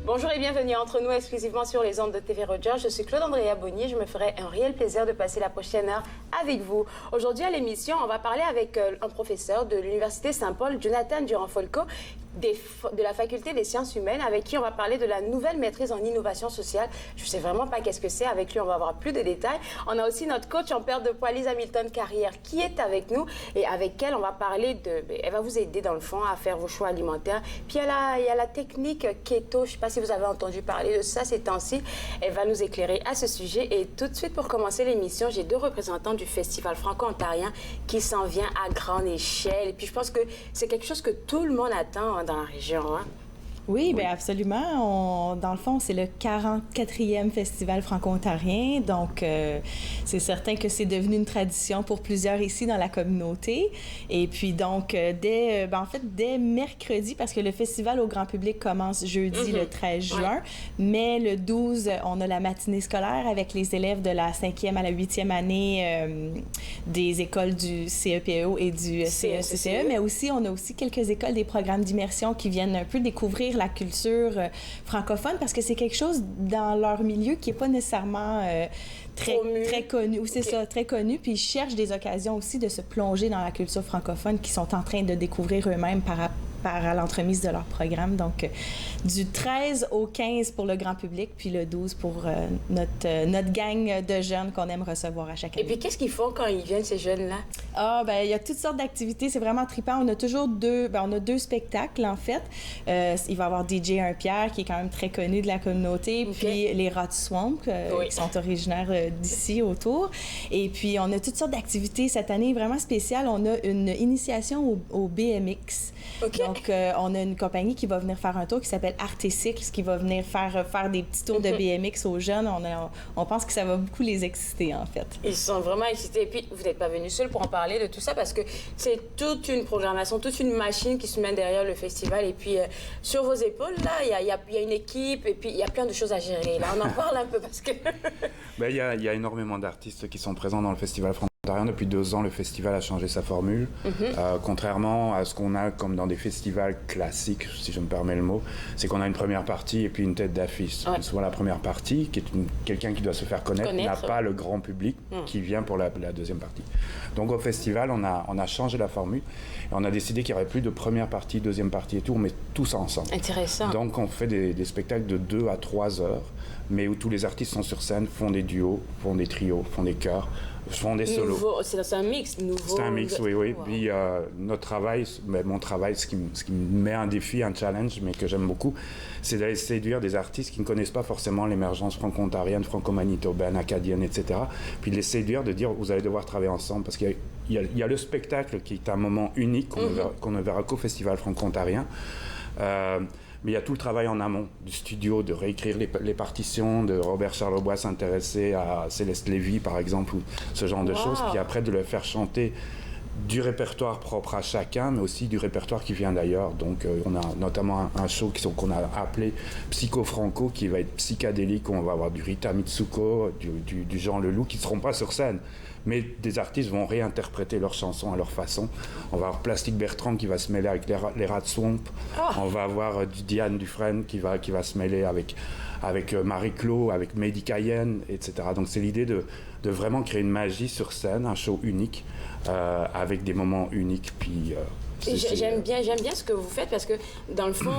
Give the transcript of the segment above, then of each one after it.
Bonjour et bienvenue entre nous exclusivement sur les ondes de TV Rogers. Je suis Claude-Andrea Bonnier. Je me ferai un réel plaisir de passer la prochaine heure avec vous. Aujourd'hui à l'émission, on va parler avec un professeur de l'Université Saint-Paul, Jonathan Durand-Folco, de la Faculté des sciences humaines, avec qui on va parler de la nouvelle maîtrise en innovation sociale. Je ne sais vraiment pas qu'est-ce que c'est. Avec lui, on va avoir plus de détails. On a aussi notre coach en perte de poids, Lise Hamilton-Carrière, qui est avec nous et avec elle, on va parler de... Elle va vous aider, dans le fond, à faire vos choix alimentaires. Puis il y a la technique keto. Je ne sais pas si vous avez entendu parler de ça ces temps-ci. Elle va nous éclairer à ce sujet. Et tout de suite, pour commencer l'émission, j'ai deux représentants du Festival franco-ontarien qui s'en vient à grande échelle. Et puis je pense que c'est quelque chose que tout le monde attend dans la région. Hein? Oui, bien absolument. Dans le fond, c'est le 44e Festival franco-ontarien. Donc, c'est certain que c'est devenu une tradition pour plusieurs ici dans la communauté. Et puis, donc, dès mercredi, parce que le festival au grand public commence jeudi, le 13 juin, mais le 12, on a la matinée scolaire avec les élèves de la 5e à la 8e année des écoles du CEPEO et du CECCE. Mais aussi, on a aussi quelques écoles des programmes d'immersion qui viennent un peu découvrir la culture francophone parce que c'est quelque chose dans leur milieu qui n'est pas nécessairement très connu. Oui, c'est ça, très connu. Puis ils cherchent des occasions aussi de se plonger dans la culture francophone qu'ils sont en train de découvrir eux-mêmes par l'entremise de leur programme. Donc, du 13 au 15 pour le grand public, puis le 12 pour notre gang de jeunes qu'on aime recevoir à chaque année. Et puis, qu'est-ce qu'ils font quand ils viennent, ces jeunes-là? Ah, ben il y a toutes sortes d'activités. C'est vraiment trippant. On a toujours on a deux spectacles, en fait. Il va y avoir DJ Un-Pierre, qui est quand même très connu de la communauté, puis les Rats Swamp, qui sont originaires d'ici, autour. Et puis, on a toutes sortes d'activités. Cette année, vraiment spéciale, on a une initiation au BMX. Donc, on a une compagnie qui va venir faire un tour qui s'appelle Artecycles, qui va venir faire des petits tours de BMX aux jeunes. On pense que ça va beaucoup les exciter, en fait. Ils sont vraiment excités. Et puis, vous n'êtes pas venu seul pour en parler de tout ça parce que c'est toute une programmation, toute une machine qui se mène derrière le festival. Et puis, sur vos épaules, là, il y a une équipe et puis il y a plein de choses à gérer. Là, on en parle un peu parce que... Ben, il y a énormément d'artistes qui sont présents dans le festival franco-ontarien. Depuis 2 ans, le festival a changé sa formule. Contrairement à ce qu'on a comme dans des festivals classiques, si je me permets le mot, c'est qu'on a une première partie et puis une tête d'affiche. Ouais. Souvent, la première partie, qui est quelqu'un qui doit se faire connaître, n'a pas le grand public qui vient pour la deuxième partie. Donc, au festival, on a changé la formule et on a décidé qu'il n'y aurait plus de première partie, deuxième partie et tout. On met tout ça ensemble. Intéressant. Donc, on fait des spectacles de 2 à 3 heures, mais où tous les artistes sont sur scène, font des duos, font des trios, font des chœurs, font des solos. C'est un mix nouveau. C'est un mix, oui. Wow. Puis notre travail, mon travail, ce qui me met un défi, un challenge, mais que j'aime beaucoup, c'est d'aller séduire des artistes qui ne connaissent pas forcément l'émergence franco-ontarienne, franco-manitobaine, acadienne, etc. Puis de les séduire, de dire, vous allez devoir travailler ensemble, parce qu'il y a le spectacle qui est un moment unique qu'on ne verra qu'au Festival franco-ontarien. Mais il y a tout le travail en amont du studio, de réécrire les partitions, de Robert Charlebois s'intéresser à Céleste Lévy, par exemple, ou ce genre de choses. Puis après, de le faire chanter du répertoire propre à chacun, mais aussi du répertoire qui vient d'ailleurs. Donc, on a notamment un show qu'on a appelé Psycho Franco, qui va être psychédélique, où on va avoir du Rita Mitsuko, du Jean Leloup, qui ne seront pas sur scène. Mais des artistes vont réinterpréter leurs chansons à leur façon. On va avoir Plastique Bertrand qui va se mêler avec les Rats Swamp. On va avoir Diane Dufresne qui va se mêler avec Marie-Claude, avec Mehdi Cayenne, etc. Donc c'est l'idée de vraiment créer une magie sur scène, un show unique, avec des moments uniques. Puis, j'aime bien ce que vous faites parce que, dans le fond...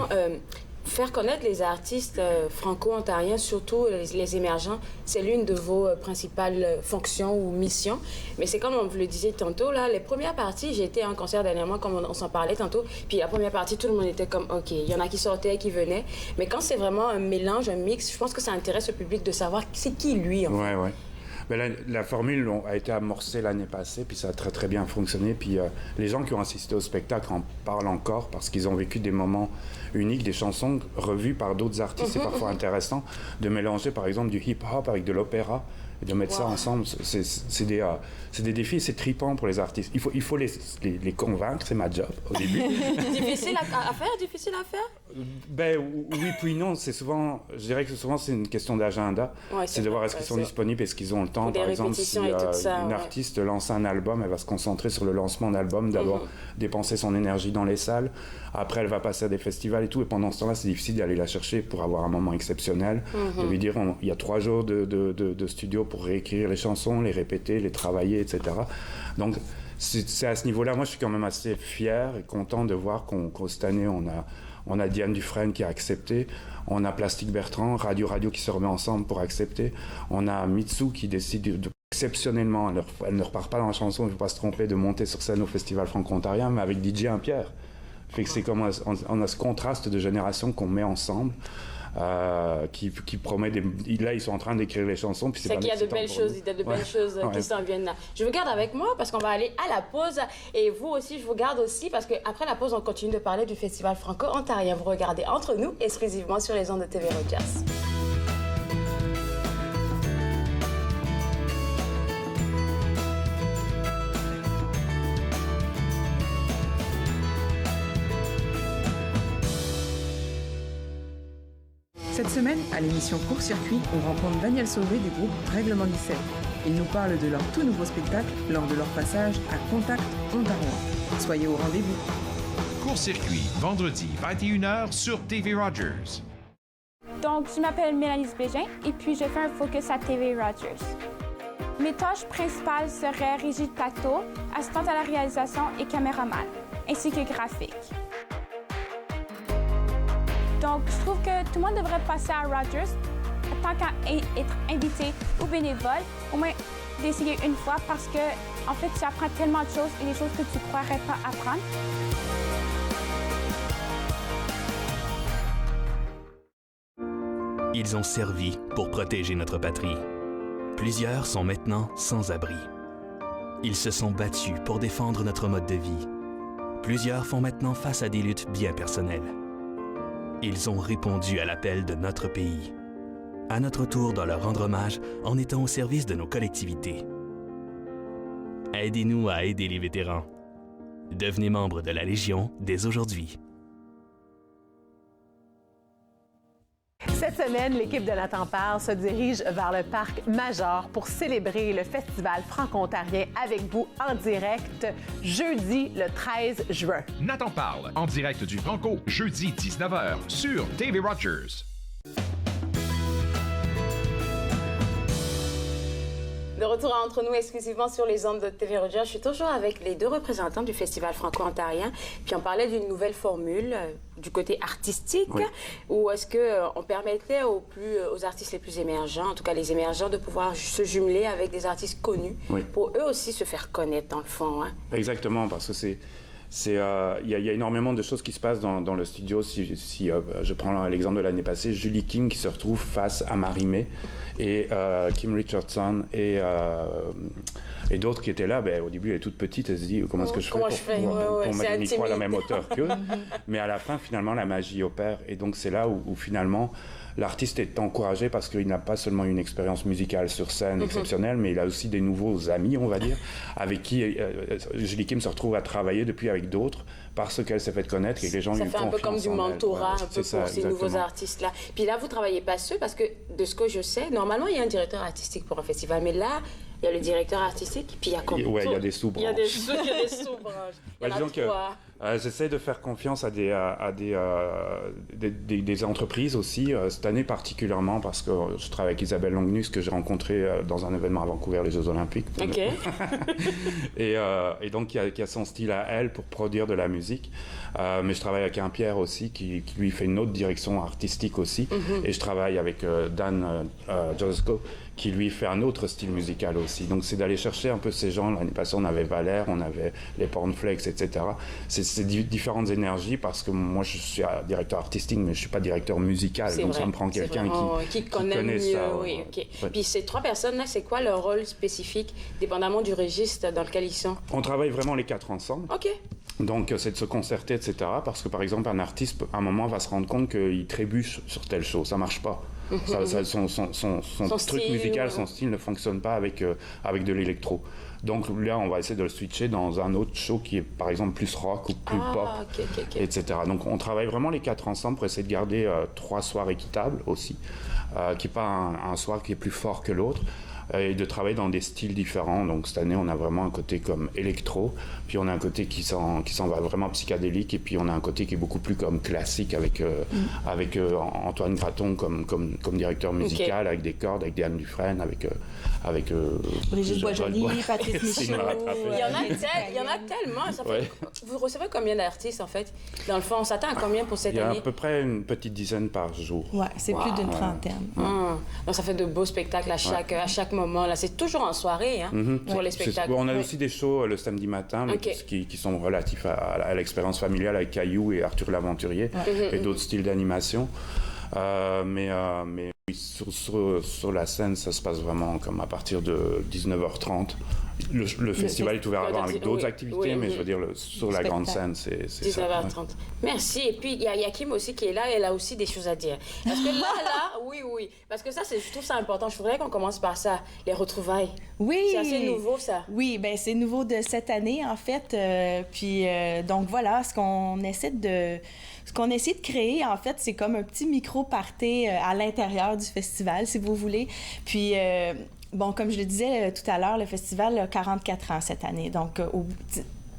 faire connaître les artistes franco-ontariens, surtout les émergents, c'est l'une de vos principales fonctions ou missions. Mais c'est comme on vous le disait tantôt, là, les premières parties, j'ai été à un concert dernièrement, comme on s'en parlait tantôt, puis la première partie, tout le monde était comme, OK, il y en a qui sortaient, qui venaient. Mais quand c'est vraiment un mélange, un mix, je pense que ça intéresse le public de savoir c'est qui lui, en fait. Ouais. Ben la formule a été amorcée l'année passée, puis ça a très très bien fonctionné. Puis les gens qui ont assisté au spectacle en parlent encore parce qu'ils ont vécu des moments uniques, des chansons revues par d'autres artistes. C'est parfois intéressant de mélanger par exemple du hip-hop avec de l'opéra. Et de mettre ça ensemble, c'est des défis, c'est trippant pour les artistes. Il faut les convaincre, c'est ma job au début. Difficile à faire? Ben oui, puis non, je dirais que souvent c'est une question d'agenda. Ouais, c'est de voir est-ce qu'ils sont disponibles, est-ce qu'ils ont le temps. Par exemple, si une artiste lance un album, elle va se concentrer sur le lancement d'album, d'abord dépenser son énergie dans les salles, après elle va passer à des festivals et tout, et pendant ce temps-là, c'est difficile d'aller la chercher pour avoir un moment exceptionnel. De lui dire, il y a 3 jours de studio pour réécrire les chansons, les répéter, les travailler, etc. Donc c'est à ce niveau-là, moi je suis quand même assez fier et content de voir qu'en cette année on a Diane Dufresne qui a accepté, on a Plastique Bertrand, Radio qui se remet ensemble pour accepter, on a Mitsu qui décide exceptionnellement, elle ne repart pas dans la chanson, il ne faut pas se tromper, de monter sur scène au Festival Franco-Ontarien, mais avec DJ Impierre. Fait que c'est comme on a ce contraste de génération qu'on met ensemble. Qui promet là ils sont en train d'écrire les chansons, puis c'est qu'il y a de belles choses, qui s'en viennent là. Je vous garde avec moi parce qu'on va aller à la pause, et vous aussi je vous garde aussi parce qu'après la pause on continue de parler du Festival Franco-Ontarien. Vous regardez Entre nous exclusivement sur les ondes de TV Rogers. Cette semaine, à l'émission Court-Circuit, on rencontre Daniel Sauvé du groupe Règlement 17. Il nous parle de leur tout nouveau spectacle lors de leur passage à Contact Ontario. Soyez au rendez-vous. Court-Circuit, vendredi 21h sur TV Rogers. Donc, je m'appelle Mélanie Bégin et puis je fais un focus à TV Rogers. Mes tâches principales seraient régie de plateau, assistante à la réalisation et caméraman, ainsi que graphique. Donc, je trouve que tout le monde devrait passer à Rogers, tant qu'à être invité ou bénévole, au moins d'essayer une fois parce que, en fait, tu apprends tellement de choses et des choses que tu ne croirais pas apprendre. Ils ont servi pour protéger notre patrie. Plusieurs sont maintenant sans abri. Ils se sont battus pour défendre notre mode de vie. Plusieurs font maintenant face à des luttes bien personnelles. Ils ont répondu à l'appel de notre pays. À notre tour de leur rendre hommage en étant au service de nos collectivités. Aidez-nous à aider les vétérans. Devenez membre de la Légion dès aujourd'hui. Cette semaine, l'équipe de Nathan Parle se dirige vers le parc Major pour célébrer le Festival franco-ontarien avec vous en direct jeudi le 13 juin. Nathan Parle, en direct du Franco, jeudi 19h sur TV Rogers. De retour à Entre nous exclusivement sur les ondes de TV Rogers. Je suis toujours avec les 2 représentants du Festival franco-ontarien. Puis on parlait d'une nouvelle formule du côté artistique, où est-ce qu'on permettait aux artistes les plus émergents, en tout cas les émergents, de pouvoir se jumeler avec des artistes connus pour eux aussi se faire connaître dans le fond. Hein. Exactement, parce que il y a énormément de choses qui se passent dans le studio. Si je prends l'exemple de l'année passée, Julie King qui se retrouve face à Marie-Mé et Kim Richardson et d'autres qui étaient là. Au début, elle est toute petite, elle se dit comment est-ce que je fais pour mettre les micros à la même hauteur qu'eux. Mais à la fin, finalement, la magie opère. Et donc, c'est là où finalement, l'artiste est encouragé parce qu'il n'a pas seulement une expérience musicale sur scène exceptionnelle, mais il a aussi des nouveaux amis, on va dire, avec qui Julie Kim se retrouve à travailler depuis avec d'autres parce qu'elle s'est fait connaître et que les gens lui font confiance. Ça fait un peu comme du mentorat un peu pour ces nouveaux artistes-là. Puis là, vous travaillez pas seul parce que, de ce que je sais, normalement, il y a un directeur artistique pour un festival, mais là, il y a le directeur artistique, puis il y a comme... Oui, il y a des sous-branches. Il y a des sous-branches. Disons que j'essaie de faire confiance à des entreprises aussi, cette année particulièrement, parce que je travaille avec Isabelle Longnus, que j'ai rencontrée dans un événement à Vancouver, les Jeux Olympiques. OK. et donc, qui a son style à elle pour produire de la musique. Mais je travaille avec Pierre aussi, qui lui fait une autre direction artistique aussi. Et je travaille avec Dan Josko, qui lui fait un autre style musical aussi. Donc c'est d'aller chercher un peu ces gens. L'année passée, on avait Valère, on avait les Pornflakes, etc. C'est différentes énergies parce que moi, je suis directeur artistique, mais je ne suis pas directeur musical. Donc ça me prend quelqu'un qui connaît mieux, ça. Oui, OK. Puis ces 3 personnes-là, c'est quoi leur rôle spécifique, dépendamment du registre dans lequel ils sont? On travaille vraiment les 4 ensemble. OK. Donc, c'est de se concerter, etc. Parce que, par exemple, un artiste, à un moment, va se rendre compte qu'il trébuche sur telle chose. Ça ne marche pas. Son truc musical, son style ne fonctionne pas avec de l'électro. Donc là, on va essayer de le switcher dans un autre show qui est, par exemple, plus rock ou plus pop, etc. Donc on travaille vraiment les 4 ensemble pour essayer de garder 3 soirs équitables aussi, qui n'est pas un soir qui est plus fort que l'autre, et de travailler dans des styles différents. Donc cette année, on a vraiment un côté comme électro, puis on a un côté qui s'en va vraiment psychédélique, et puis on a un côté qui est beaucoup plus comme classique avec Antoine Graton comme directeur musical, avec des cordes, avec Diane Dufresne, avec Brigitte Boisjoli, Patrice Michaud. Il y en a tellement. Ça fait... Vous recevez combien d'artistes, en fait? Dans le fond, on s'attend à combien pour cette année? Il y a à peu près une petite dizaine par jour. Oui, c'est plus d'une trentaine. Donc ça fait de beaux spectacles à chaque moment. Là, c'est toujours en soirée pour les spectacles. On a aussi des shows le samedi matin, mais qui sont relatifs à l'expérience familiale avec Caillou et Arthur l'Aventurier, et d'autres styles d'animation. Mais oui, sur la scène, ça se passe vraiment comme à partir de 19h30. Le festival est ouvert avant avec d'autres activités, mais je veux dire, sur la grande scène, c'est 19h30. Ouais. Merci. Et puis, il y a Kim aussi qui est là, elle a aussi des choses à dire. Parce que oui. Parce que ça, je trouve ça important. Je voudrais qu'on commence par ça, les retrouvailles. Oui. C'est assez nouveau, ça. Oui, bien, c'est nouveau de cette année, en fait. Donc, voilà, ce qu'on essaie de créer, en fait, c'est comme un petit micro-party à l'intérieur du festival, si vous voulez. Puis, bon, comme je le disais tout à l'heure, le festival a 44 ans cette année. Donc,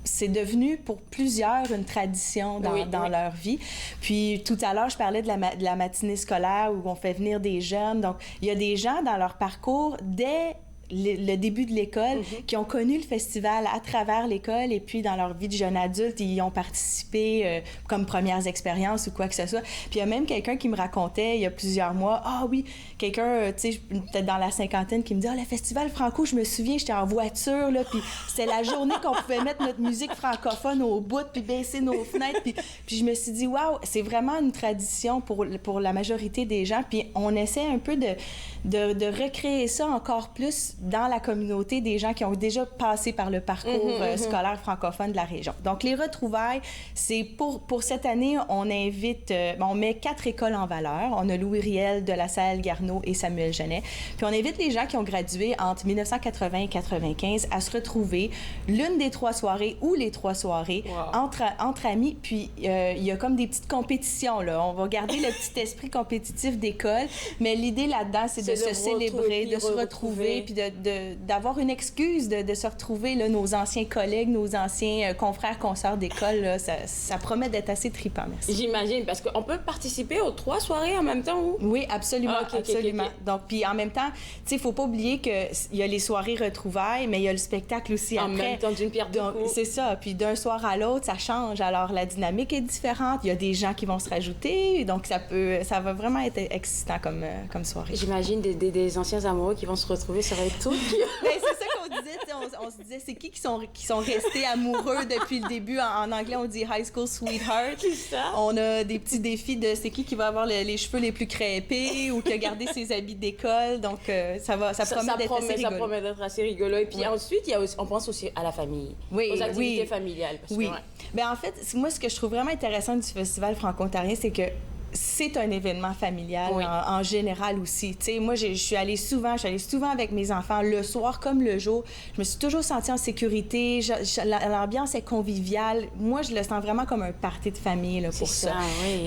c'est devenu pour plusieurs une tradition dans leur vie. Puis, tout à l'heure, je parlais de la matinée scolaire où on fait venir des jeunes. Donc, il y a des gens dans leur parcours dès le début de l'école, qui ont connu le festival à travers l'école, et puis dans leur vie de jeune adulte, ils y ont participé comme premières expériences ou quoi que ce soit. Puis il y a même quelqu'un qui me racontait il y a plusieurs mois, quelqu'un, tu sais, peut-être dans la cinquantaine, qui me dit, le festival franco, je me souviens, j'étais en voiture, là, puis c'était la journée qu'on pouvait mettre notre musique francophone au bout, puis baisser nos fenêtres, puis je me suis dit, waouh, c'est vraiment une tradition pour la majorité des gens, puis on essaie un peu de recréer ça encore plus dans la communauté des gens qui ont déjà passé par le parcours scolaire francophone de la région. Donc, les retrouvailles, c'est pour cette année, on invite, on met 4 écoles en valeur. On a Louis Riel, De La Salle, Garneau et Samuel Genet. Puis, on invite les gens qui ont gradué entre 1980 et 95 à se retrouver l'une des 3 soirées ou les 3 soirées entre amis. Puis, il y a comme des petites compétitions, là. On va garder le petit esprit compétitif d'école, mais l'idée là-dedans, c'est de se célébrer, de se retrouver, puis d'avoir une excuse de se retrouver, là, nos anciens collègues, nos anciens confrères, consoeurs d'école, là, ça promet d'être assez trippant, merci. J'imagine, parce qu'on peut participer aux 3 soirées en même temps, ou? Oui, absolument, absolument. Donc, puis en même temps, tu sais, il faut pas oublier qu'il y a les soirées retrouvaires, mais il y a le spectacle aussi après. En même temps, d'une pierre deux coups. C'est ça, puis d'un soir à l'autre, ça change. Alors, la dynamique est différente, il y a des gens qui vont se rajouter, donc ça va vraiment être excitant comme soirée. J'imagine des anciens amoureux qui vont se retrouver, ça va être tout. Ben, c'est ça qu'on disait, on se disait, c'est qui sont restés amoureux depuis le début. En anglais, on dit high school sweetheart. On a des petits défis de c'est qui va avoir les cheveux les plus crêpés ou qui a gardé ses habits d'école. Donc, ça promet d'être assez rigolo. Ça promet d'être assez rigolo. Et puis ensuite, on pense aussi à la famille, aux activités familiales. Ben, en fait, moi, ce que je trouve vraiment intéressant du Festival franco-ontarien, c'est que c'est un événement familial en général aussi. Tu sais, moi, je suis allée souvent avec mes enfants, le soir comme le jour. Je me suis toujours sentie en sécurité. L'ambiance est conviviale. Moi, je le sens vraiment comme un party de famille là, pour ça.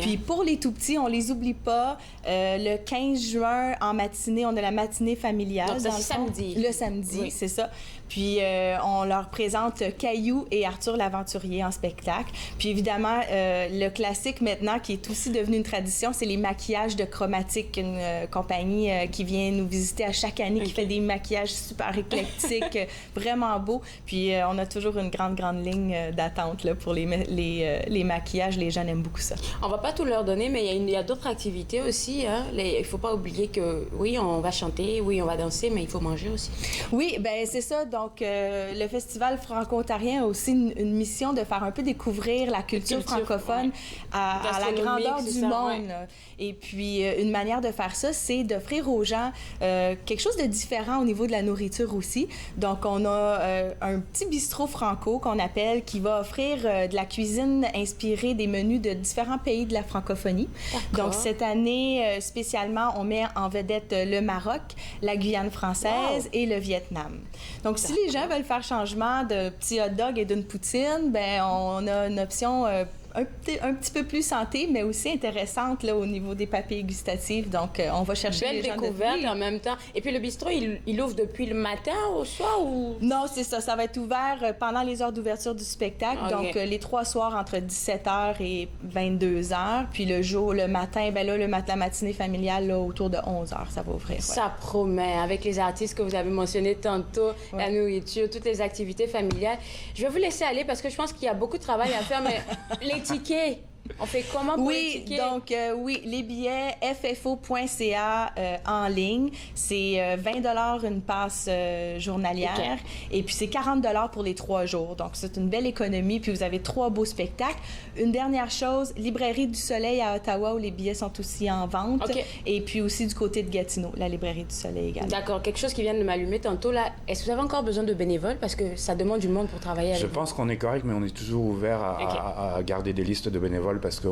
Puis pour les tout-petits, on les oublie pas. Le 15 juin, en matinée, on a la matinée familiale. Donc, c'est samedi. Le samedi, c'est ça. Puis on leur présente Caillou et Arthur l'Aventurier en spectacle. Puis évidemment, le classique maintenant, qui est aussi devenu une tradition, c'est les maquillages de Chromatique, une compagnie qui vient nous visiter à chaque année, qui fait des maquillages super éclectiques, vraiment beaux. Puis on a toujours une grande ligne d'attente là, pour les maquillages. Les jeunes aiment beaucoup ça. On va pas tout leur donner, mais il y a d'autres activités aussi. Hein? Il faut pas oublier que, oui, on va chanter, oui, on va danser, mais il faut manger aussi. Oui, ben c'est ça. Donc, le Festival franco-ontarien a aussi une mission de faire un peu découvrir la culture francophone à la grandeur du monde. faune. Ouais. Et puis, une manière de faire ça, c'est d'offrir aux gens quelque chose de différent au niveau de la nourriture aussi. Donc, on a un petit bistrot franco qu'on appelle, qui va offrir de la cuisine inspirée des menus de différents pays de la francophonie. Donc, cette année, spécialement, on met en vedette le Maroc, la Guyane française et le Vietnam. Donc, si les gens veulent faire changement de petits hot dogs et d'une poutine, ben on a une option un petit peu plus santé, mais aussi intéressante là, au niveau des papilles gustatives. Donc, on va chercher Belle les gens découverte en même temps. Et puis, le bistrot, il ouvre depuis le matin au soir ou... Non, c'est ça. Ça va être ouvert pendant les heures d'ouverture du spectacle. Okay. Donc, les 3 soirs entre 17h et 22h. Puis le matin, ben là, la matinée familiale, là, autour de 11h, ça va ouvrir. Ouais. Ça promet. Avec les artistes que vous avez mentionnés tantôt, la nourriture, toutes les activités familiales. Je vais vous laisser aller parce que je pense qu'il y a beaucoup de travail à faire, mais les tickets, on fait comment pour les tickets? Donc, les billets, ffo.ca en ligne. C'est 20 une passe journalière. Okay. Et puis, c'est 40 pour les 3 jours. Donc, c'est une belle économie. Puis, vous avez 3 beaux spectacles. Une dernière chose, Librairie du Soleil à Ottawa, où les billets sont aussi en vente. Okay. Et puis aussi du côté de Gatineau, la Librairie du Soleil également. D'accord. Quelque chose qui vient de m'allumer tantôt, là. Est-ce que vous avez encore besoin de bénévoles? Parce que ça demande du monde pour travailler avec vous. Je pense qu'on est correct, mais on est toujours ouvert à garder des listes de bénévoles parce que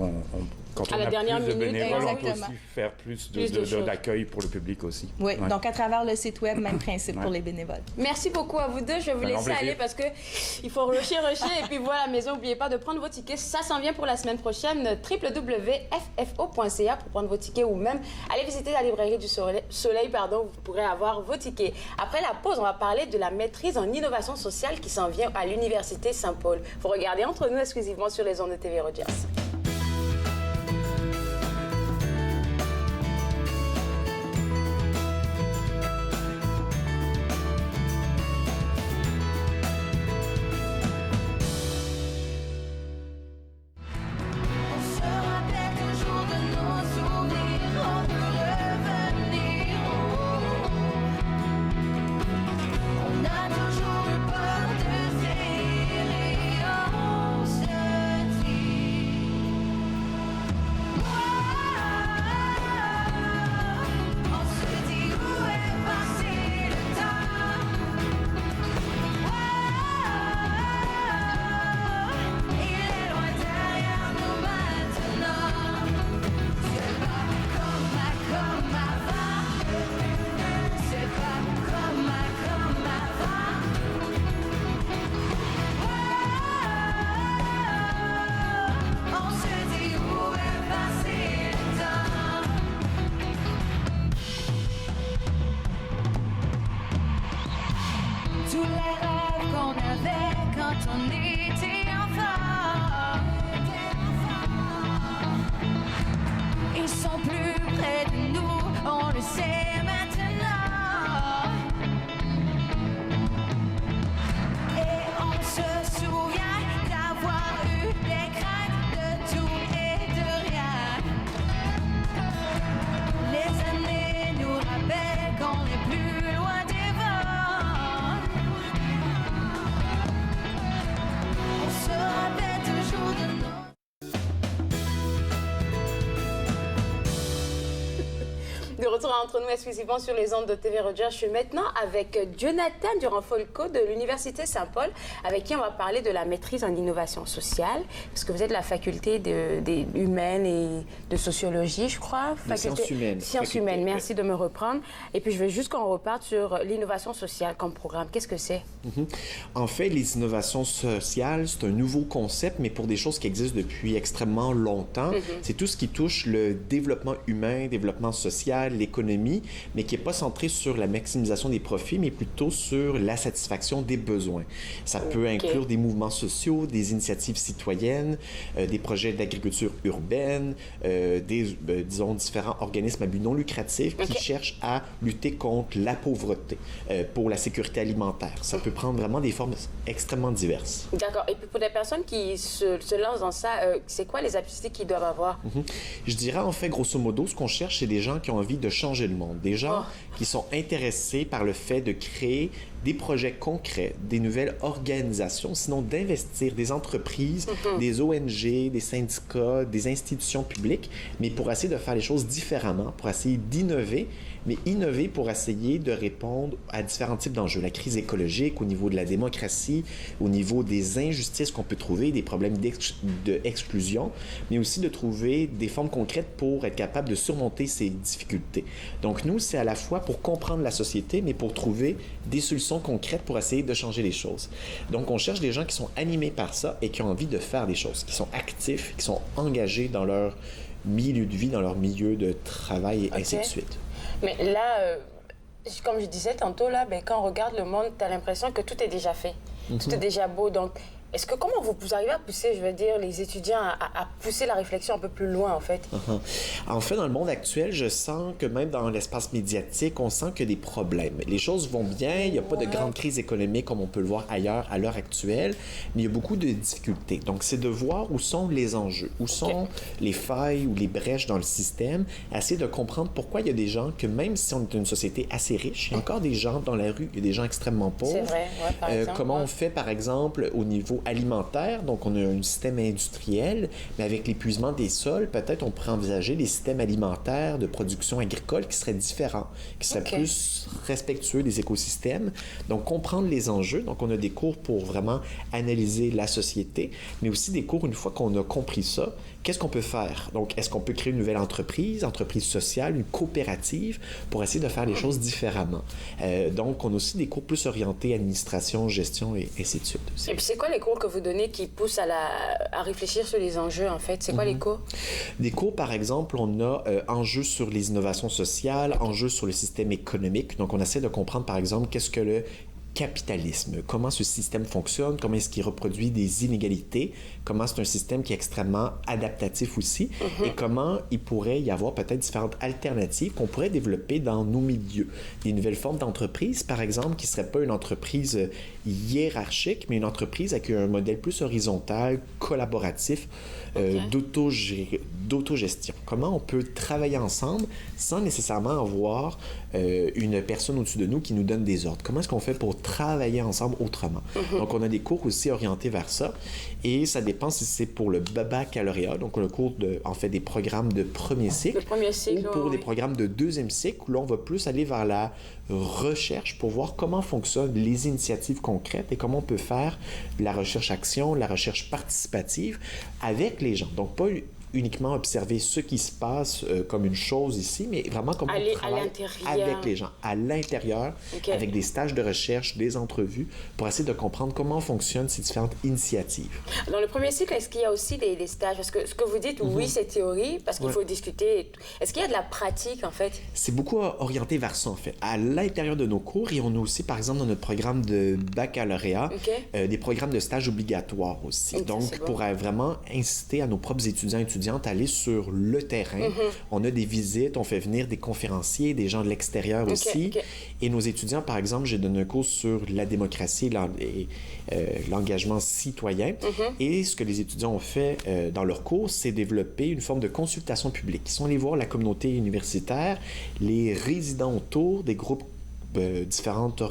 quand on a plus de bénévoles, on peut aussi faire plus d'accueil pour le public aussi. Oui, donc à travers le site web, même principe pour les bénévoles. Merci beaucoup à vous deux. Je vais vous laisser aller parce qu'il faut rusher. Et puis voilà, à la maison, n'oubliez pas de prendre vos tickets. Ça s'en vient pour la semaine prochaine. www.ffo.ca pour prendre vos tickets ou même aller visiter la Librairie du Soleil, vous pourrez avoir vos tickets. Après la pause, on va parler de la maîtrise en innovation sociale qui s'en vient à l'Université Saint-Paul. Vous regardez Entre nous exclusivement sur les ondes de TV Rogers. De retour Entre nous exclusivement sur les ondes de TV Rogers. Je suis maintenant avec Jonathan Durand-Folco de l'Université Saint-Paul, avec qui on va parler de la maîtrise en innovation sociale, parce que vous êtes de la faculté des humaines et de sociologie, je crois. Sciences humaines. Sciences humaines, merci de me reprendre. Et puis je veux juste qu'on reparte sur l'innovation sociale comme programme. Qu'est-ce que c'est? En fait, les innovations sociales, c'est un nouveau concept, mais pour des choses qui existent depuis extrêmement longtemps. C'est tout ce qui touche le développement humain, développement social, l'économie, mais qui n'est pas centré sur la maximisation des profits, mais plutôt sur la satisfaction des besoins. Ça peut inclure des mouvements sociaux, des initiatives citoyennes, des projets d'agriculture urbaine, disons, différents organismes à but non lucratif qui cherchent à lutter contre la pauvreté pour la sécurité alimentaire. Ça peut prendre vraiment des formes extrêmement diverses. D'accord. Et puis pour des personnes qui se lancent dans ça, c'est quoi les aptitudes qu'ils doivent avoir? Je dirais, en fait, grosso modo, ce qu'on cherche, c'est des gens qui ont envie de changer le monde, des gens qui sont intéressés par le fait de créer des projets concrets, des nouvelles organisations, sinon d'investir des entreprises, des ONG, des syndicats, des institutions publiques, mais pour essayer de faire les choses différemment, pour essayer d'innover, mais innover pour essayer de répondre à différents types d'enjeux. La crise écologique, au niveau de la démocratie, au niveau des injustices qu'on peut trouver, des problèmes d'exclusion, mais aussi de trouver des formes concrètes pour être capable de surmonter ces difficultés. Donc nous, c'est à la fois pour comprendre la société, mais pour trouver des solutions concrètes pour essayer de changer les choses. Donc on cherche des gens qui sont animés par ça et qui ont envie de faire des choses, qui sont actifs, qui sont engagés dans leur milieu de vie, dans leur milieu de travail et ainsi de suite. Mais là, comme je disais tantôt, là, quand on regarde le monde, tu as l'impression que tout est déjà fait. Tout est déjà beau. Donc, comment vous arrivez à pousser, je veux dire, les étudiants à pousser la réflexion un peu plus loin, en fait? En fait, dans le monde actuel, je sens que même dans l'espace médiatique, on sent qu'il y a des problèmes. Les choses vont bien, il n'y a pas de grande crise économique comme on peut le voir ailleurs à l'heure actuelle, mais il y a beaucoup de difficultés. Donc, c'est de voir où sont les enjeux, où sont les failles ou les brèches dans le système, essayer de comprendre pourquoi il y a des gens que même si on est une société assez riche, il y a encore des gens dans la rue, il y a des gens extrêmement pauvres. C'est vrai, par exemple. Comment on fait, par exemple, au niveau alimentaire, donc on a un système industriel, mais avec l'épuisement des sols, peut-être on pourrait envisager des systèmes alimentaires de production agricole qui seraient différents, qui seraient plus respectueux des écosystèmes. Donc, comprendre les enjeux. Donc, on a des cours pour vraiment analyser la société, mais aussi des cours, une fois qu'on a compris ça, qu'est-ce qu'on peut faire? Donc, est-ce qu'on peut créer une nouvelle entreprise sociale, une coopérative, pour essayer de faire les choses différemment? Donc, on a aussi des cours plus orientés administration, gestion et ainsi de suite aussi. Et puis, c'est quoi les cours que vous donnez qui poussent à réfléchir sur les enjeux, en fait? C'est quoi les cours? Des cours, par exemple, on a enjeux sur les innovations sociales, enjeux sur le système économique. Donc, on essaie de comprendre, par exemple, qu'est-ce que le capitalisme, comment ce système fonctionne, comment est-ce qu'il reproduit des inégalités, comment c'est un système qui est extrêmement adaptatif aussi, et comment il pourrait y avoir peut-être différentes alternatives qu'on pourrait développer dans nos milieux. Des nouvelles formes d'entreprise, par exemple, qui ne serait pas une entreprise hiérarchique, mais une entreprise avec un modèle plus horizontal, collaboratif, d'autogestion. Comment on peut travailler ensemble sans nécessairement avoir une personne au-dessus de nous qui nous donne des ordres. Comment est-ce qu'on fait pour travailler ensemble autrement? Donc, on a des cours aussi orientés vers ça. Et ça dépend si c'est pour le baccalauréat, donc le cours des programmes de premier cycle, ou pour des programmes de deuxième cycle, où là, on va plus aller vers la recherche pour voir comment fonctionnent les initiatives concrètes et comment on peut faire la recherche-action, la recherche participative avec les gens. Donc, pas uniquement observer ce qui se passe comme une chose ici, mais vraiment comment on travaille avec les gens, à l'intérieur, avec des stages de recherche, des entrevues, pour essayer de comprendre comment fonctionnent ces différentes initiatives. Dans le premier cycle, est-ce qu'il y a aussi des stages? Parce que ce que vous dites, oui, c'est théorie, parce qu'il faut discuter. Est-ce qu'il y a de la pratique, en fait? C'est beaucoup orienté vers ça, en fait. À l'intérieur de nos cours, et on a aussi, par exemple, dans notre programme de baccalauréat, des programmes de stage obligatoires aussi. Donc, pour vraiment inciter à nos propres étudiants et étudiantes à aller sur le terrain. On a des visites, on fait venir des conférenciers, des gens de l'extérieur aussi. Et nos étudiants, par exemple, j'ai donné un cours sur la démocratie et l'engagement citoyen. Et ce que les étudiants ont fait dans leur cours, c'est développer une forme de consultation publique. Ils sont allés voir la communauté universitaire, les résidents autour des groupes différentes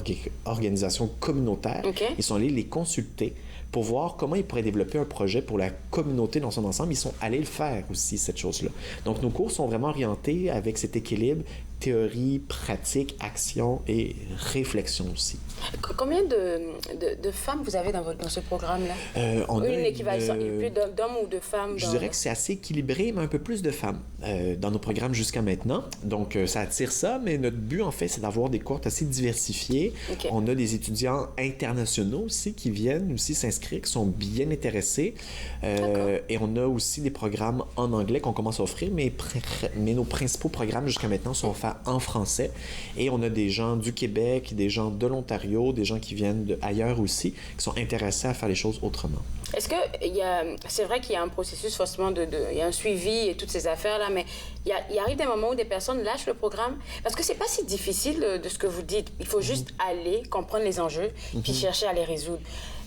organisations communautaires. Ils sont allés les consulter pour voir comment ils pourraient développer un projet pour la communauté dans son ensemble. Ils sont allés le faire aussi, cette chose-là. Donc, nos cours sont vraiment orientés avec cet équilibre théorie, pratique, action et réflexion aussi. Combien de femmes vous avez dans ce programme-là? On a une équivalence, plus d'hommes ou de femmes? Je dirais que c'est assez équilibré, mais un peu plus de femmes dans nos programmes jusqu'à maintenant. Donc, ça attire ça, mais notre but, en fait, c'est d'avoir des cohortes assez diversifiées. On a des étudiants internationaux aussi qui viennent aussi s'inscrire, qui sont bien intéressés. Et on a aussi des programmes en anglais qu'on commence à offrir, mais nos principaux programmes jusqu'à maintenant sont faits en français. Et on a des gens du Québec, des gens de l'Ontario, des gens qui viennent d'ailleurs aussi, qui sont intéressés à faire les choses autrement. Est-ce que c'est vrai qu'il y a un processus forcément il y a un suivi et toutes ces affaires-là, mais il arrive des moments où des personnes lâchent le programme? Parce que c'est pas si difficile de ce que vous dites. Il faut juste aller, comprendre les enjeux, puis chercher à les résoudre.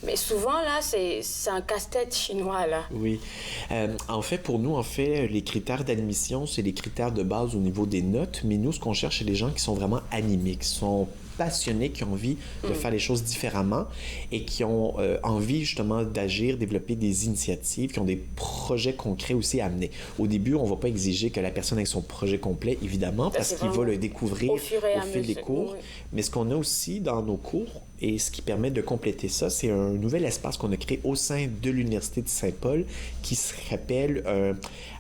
Mais souvent, là, c'est un casse-tête chinois, là. Oui. En fait, pour nous, les critères d'admission, c'est les critères de base au niveau des notes. Mais nous, ce qu'on cherche, c'est les gens qui sont vraiment animés, qui sont passionnés, qui ont envie de faire les choses différemment et qui ont envie justement d'agir, développer des initiatives, qui ont des projets concrets aussi à amener. Au début, on ne va pas exiger que la personne ait son projet complet, évidemment, parce qu'il va le découvrir au fil des cours. Oui. Mais ce qu'on a aussi dans nos cours, et ce qui permet de compléter ça, c'est un nouvel espace qu'on a créé au sein de l'Université de Saint-Paul qui s'appelle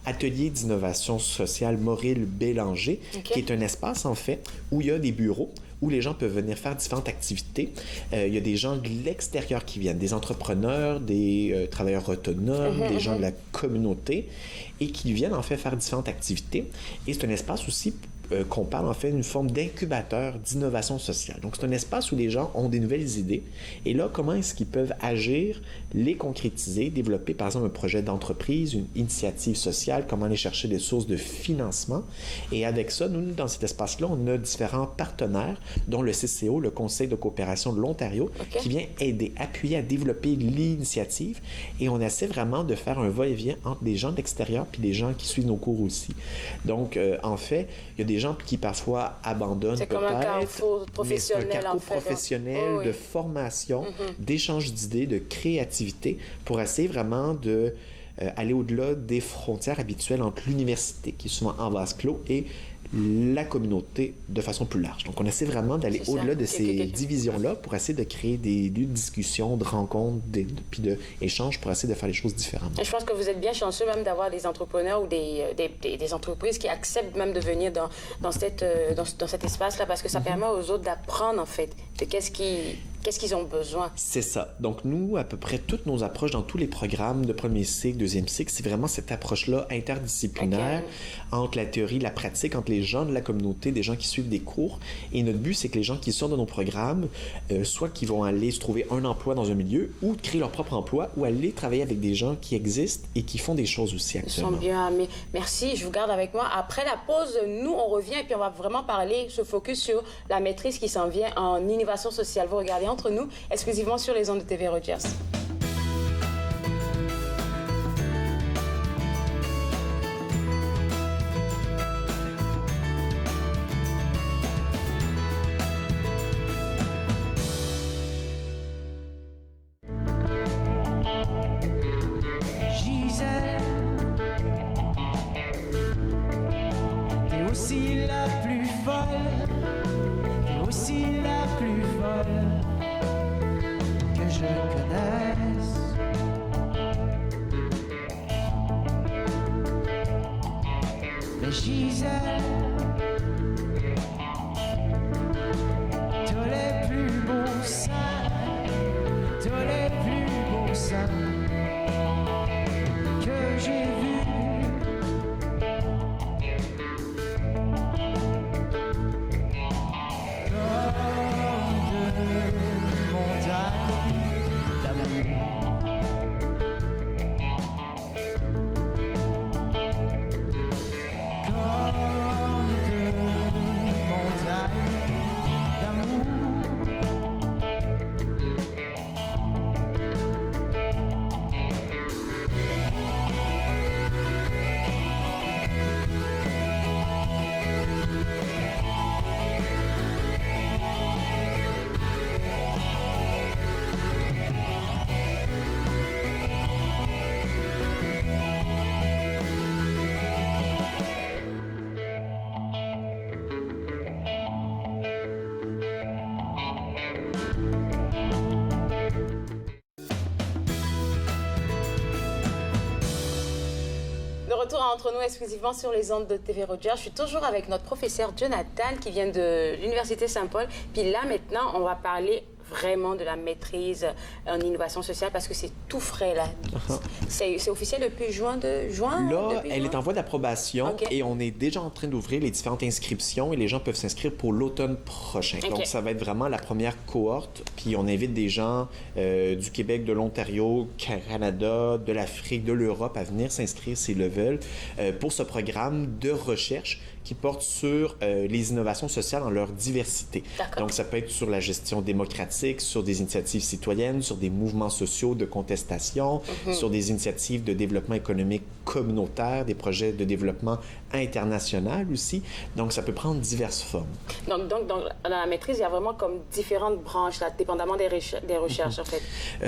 Atelier d'innovation sociale Maurice Bélanger, qui est un espace, en fait, où il y a des bureaux, où les gens peuvent venir faire différentes activités. Il y a des gens de l'extérieur qui viennent, des entrepreneurs, des travailleurs autonomes, des gens de la communauté, et qui viennent en fait faire différentes activités. Et c'est un espace aussi qu'on parle en fait d'une forme d'incubateur d'innovation sociale. Donc, c'est un espace où les gens ont des nouvelles idées. Et là, comment est-ce qu'ils peuvent agir, les concrétiser, développer, par exemple, un projet d'entreprise, une initiative sociale, comment aller chercher des sources de financement. Et avec ça, nous, dans cet espace-là, on a différents partenaires, dont le CCO, le Conseil de coopération de l'Ontario, qui vient aider, appuyer à développer l'initiative. Et on essaie vraiment de faire un va-et-vient entre des gens de l'extérieur puis des gens qui suivent nos cours aussi. Donc, en fait, il y a des gens qui parfois abandonnent peut-être. C'est comme un carrefour professionnel, en fait. Un carrefour professionnel de formation, d'échange d'idées, de créativité pour essayer vraiment de aller au-delà des frontières habituelles entre l'université, qui est souvent en vase clos, et la communauté de façon plus large. Donc, on essaie vraiment d'aller au-delà de ces divisions-là pour essayer de créer des lieux de discussion, de rencontres, puis d'échanges pour essayer de faire les choses différemment. Et je pense que vous êtes bien chanceux même d'avoir des entrepreneurs ou des entreprises qui acceptent même de venir dans cet espace-là parce que ça permet aux autres d'apprendre, en fait, de qu'est-ce qu'ils ont besoin. C'est ça. Donc, nous, à peu près toutes nos approches dans tous les programmes de premier cycle, deuxième cycle, c'est vraiment cette approche-là interdisciplinaire entre la théorie et la pratique, entre les gens de la communauté, des gens qui suivent des cours. Et notre but, c'est que les gens qui sortent de nos programmes, soit qu'ils vont aller se trouver un emploi dans un milieu ou créer leur propre emploi ou aller travailler avec des gens qui existent et qui font des choses aussi actuellement. Ils sont bien, mais merci, je vous garde avec moi. Après la pause, nous, on revient et puis on va vraiment parler, se focus sur la maîtrise qui s'en vient en innovation sociale. Vous regardez Entre nous, exclusivement sur les ondes de TV Rogers. T'es aussi la plus folle, t'es aussi la plus folle que je connaisse. Mais Gisèle, t'as les plus beaux seins, t'as les plus beaux seins que j'ai vus. Retour à Entre nous exclusivement sur les ondes de TV Rogers. Je suis toujours avec notre professeur Jonathan qui vient de l'Université Saint-Paul. Puis là, maintenant, on va parler vraiment de la maîtrise en innovation sociale parce que c'est tout frais, là. C'est officiel depuis juin? Là, elle est en voie d'approbation et on est déjà en train d'ouvrir les différentes inscriptions et les gens peuvent s'inscrire pour l'automne prochain. Donc, ça va être vraiment la première cohorte. Puis, on invite des gens du Québec, de l'Ontario, Canada, de l'Afrique, de l'Europe à venir s'inscrire s'ils le veulent pour ce programme de recherche qui portent sur les innovations sociales dans leur diversité. Donc, ça peut être sur la gestion démocratique, sur des initiatives citoyennes, sur des mouvements sociaux de contestation, sur des initiatives de développement économique communautaire, des projets de développement international aussi. Donc, ça peut prendre diverses formes. Donc dans la maîtrise, il y a vraiment comme différentes branches, là, dépendamment des recherches, en fait.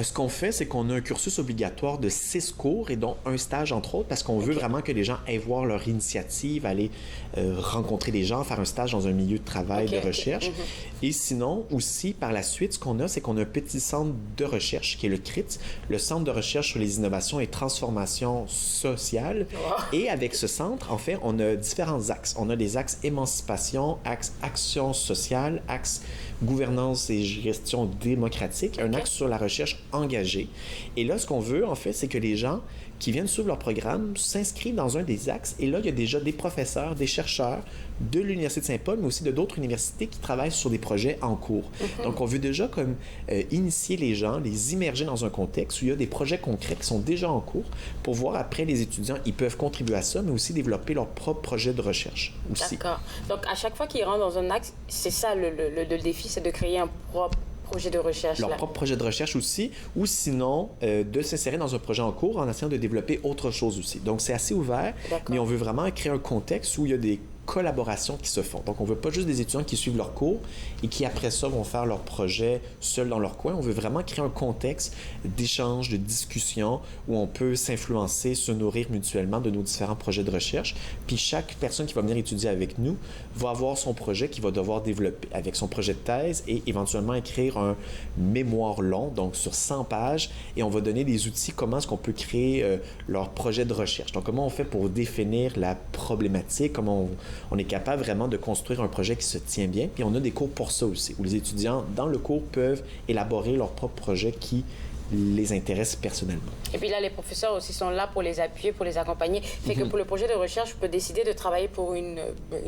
Ce qu'on fait, c'est qu'on a un cursus obligatoire de 6 cours et dont un stage, entre autres, parce qu'on veut vraiment que les gens aillent voir leur initiative, aller rencontrer des gens, faire un stage dans un milieu de travail, de recherche. Et sinon, aussi, par la suite, ce qu'on a, c'est qu'on a un petit centre de recherche qui est le CRIT, le Centre de recherche sur les innovations et transformations sociales. Et avec ce centre, en fait, on a différents axes. On a des axes émancipation, axe action sociale, axe gouvernance et gestion démocratique, un axe sur la recherche engagée. Et là, ce qu'on veut, en fait, c'est que les gens qui viennent suivre leur programme s'inscrivent dans un des axes. Et là, il y a déjà des professeurs, des chercheurs de l'Université de Saint-Paul, mais aussi de d'autres universités qui travaillent sur des projets en cours. Donc, on veut déjà comme initier les gens, les immerger dans un contexte où il y a des projets concrets qui sont déjà en cours pour voir après les étudiants, ils peuvent contribuer à ça, mais aussi développer leur propre projet de recherche aussi. D'accord. Donc, à chaque fois qu'ils rentrent dans un axe, c'est ça le défi, c'est de créer un propre projet de recherche. Leur propre projet de recherche aussi, ou sinon de s'insérer dans un projet en cours en essayant de développer autre chose aussi. Donc, c'est assez ouvert, mais on veut vraiment créer un contexte où il y a des collaborations qui se font. Donc, on veut pas juste des étudiants qui suivent leurs cours et qui, après ça, vont faire leur projet seuls dans leur coin. On veut vraiment créer un contexte d'échange, de discussion où on peut s'influencer, se nourrir mutuellement de nos différents projets de recherche. Puis, chaque personne qui va venir étudier avec nous va avoir son projet qu'il va devoir développer avec son projet de thèse et éventuellement écrire un mémoire long, donc sur 100 pages, et on va donner des outils, comment est-ce qu'on peut créer leur projet de recherche. Donc, comment on fait pour définir la problématique, comment on est capable vraiment de construire un projet qui se tient bien. Puis on a des cours pour ça aussi, où les étudiants, dans le cours, peuvent élaborer leur propre projet qui les intéresse personnellement. Et puis là, les professeurs aussi sont là pour les appuyer, pour les accompagner. Fait que pour le projet de recherche, je peux décider de travailler pour une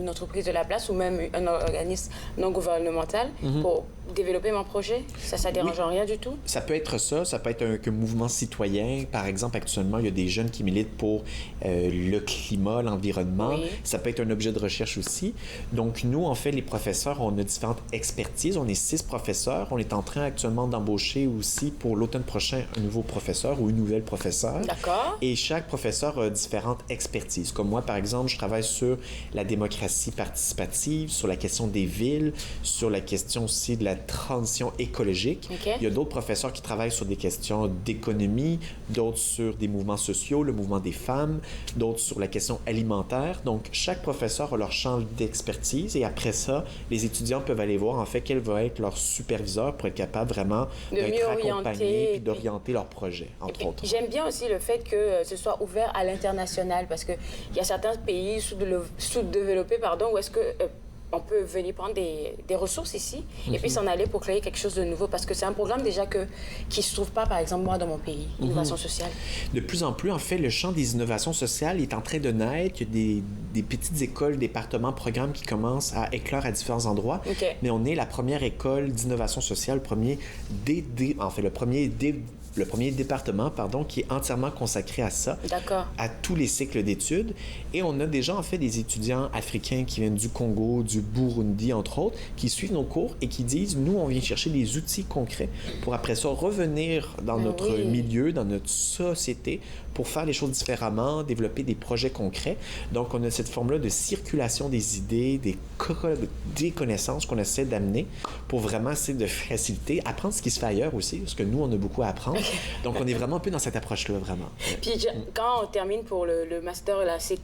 entreprise de la place ou même un organisme non gouvernemental pour développer mon projet. Ça dérange rien du tout? Ça peut être ça. Ça peut être un mouvement citoyen. Par exemple, actuellement, il y a des jeunes qui militent pour le climat, l'environnement. Ça peut être un objet de recherche aussi. Donc, nous, en fait, les professeurs, on a différentes expertises. On est 6 professeurs. On est en train actuellement d'embaucher aussi pour l'automne prochain un nouveau professeur ou une nouvelle professeure. D'accord. Et chaque professeur a différentes expertises. Comme moi, par exemple, je travaille sur la démocratie participative, sur la question des villes, sur la question aussi de la transition écologique. Il y a d'autres professeurs qui travaillent sur des questions d'économie, d'autres sur des mouvements sociaux, le mouvement des femmes, d'autres sur la question alimentaire. Donc, chaque professeur a leur champ d'expertise et après ça, les étudiants peuvent aller voir en fait quel va être leur superviseur pour être capable vraiment d'être accompagnés et d'orienter leur projet, entre autres. J'aime bien aussi le fait que ce soit ouvert à l'international parce qu'il y a certains pays sous-développés où est-ce que on peut venir prendre des ressources ici et puis s'en aller pour créer quelque chose de nouveau parce que c'est un programme déjà qui ne se trouve pas, par exemple, moi, dans mon pays, l'innovation sociale. De plus en plus, en fait, le champ des innovations sociales est en train de naître. Il y a des petites écoles, départements, programmes qui commencent à éclore à différents endroits. Mais on est la première école d'innovation sociale, le premier département, qui est entièrement consacré à ça, à tous les cycles d'études. Et on a déjà, en fait, des étudiants africains qui viennent du Congo, du Burundi, entre autres, qui suivent nos cours et qui disent, nous, on vient chercher des outils concrets pour après ça revenir dans notre milieu, dans notre société, pour faire les choses différemment, développer des projets concrets. Donc, on a cette forme-là de circulation des idées, des connaissances qu'on essaie d'amener pour vraiment essayer de faciliter, apprendre ce qui se fait ailleurs aussi, parce que nous, on a beaucoup à apprendre. Donc, on est vraiment un peu dans cette approche-là, vraiment. Puis, quand on termine pour le master, là, c'est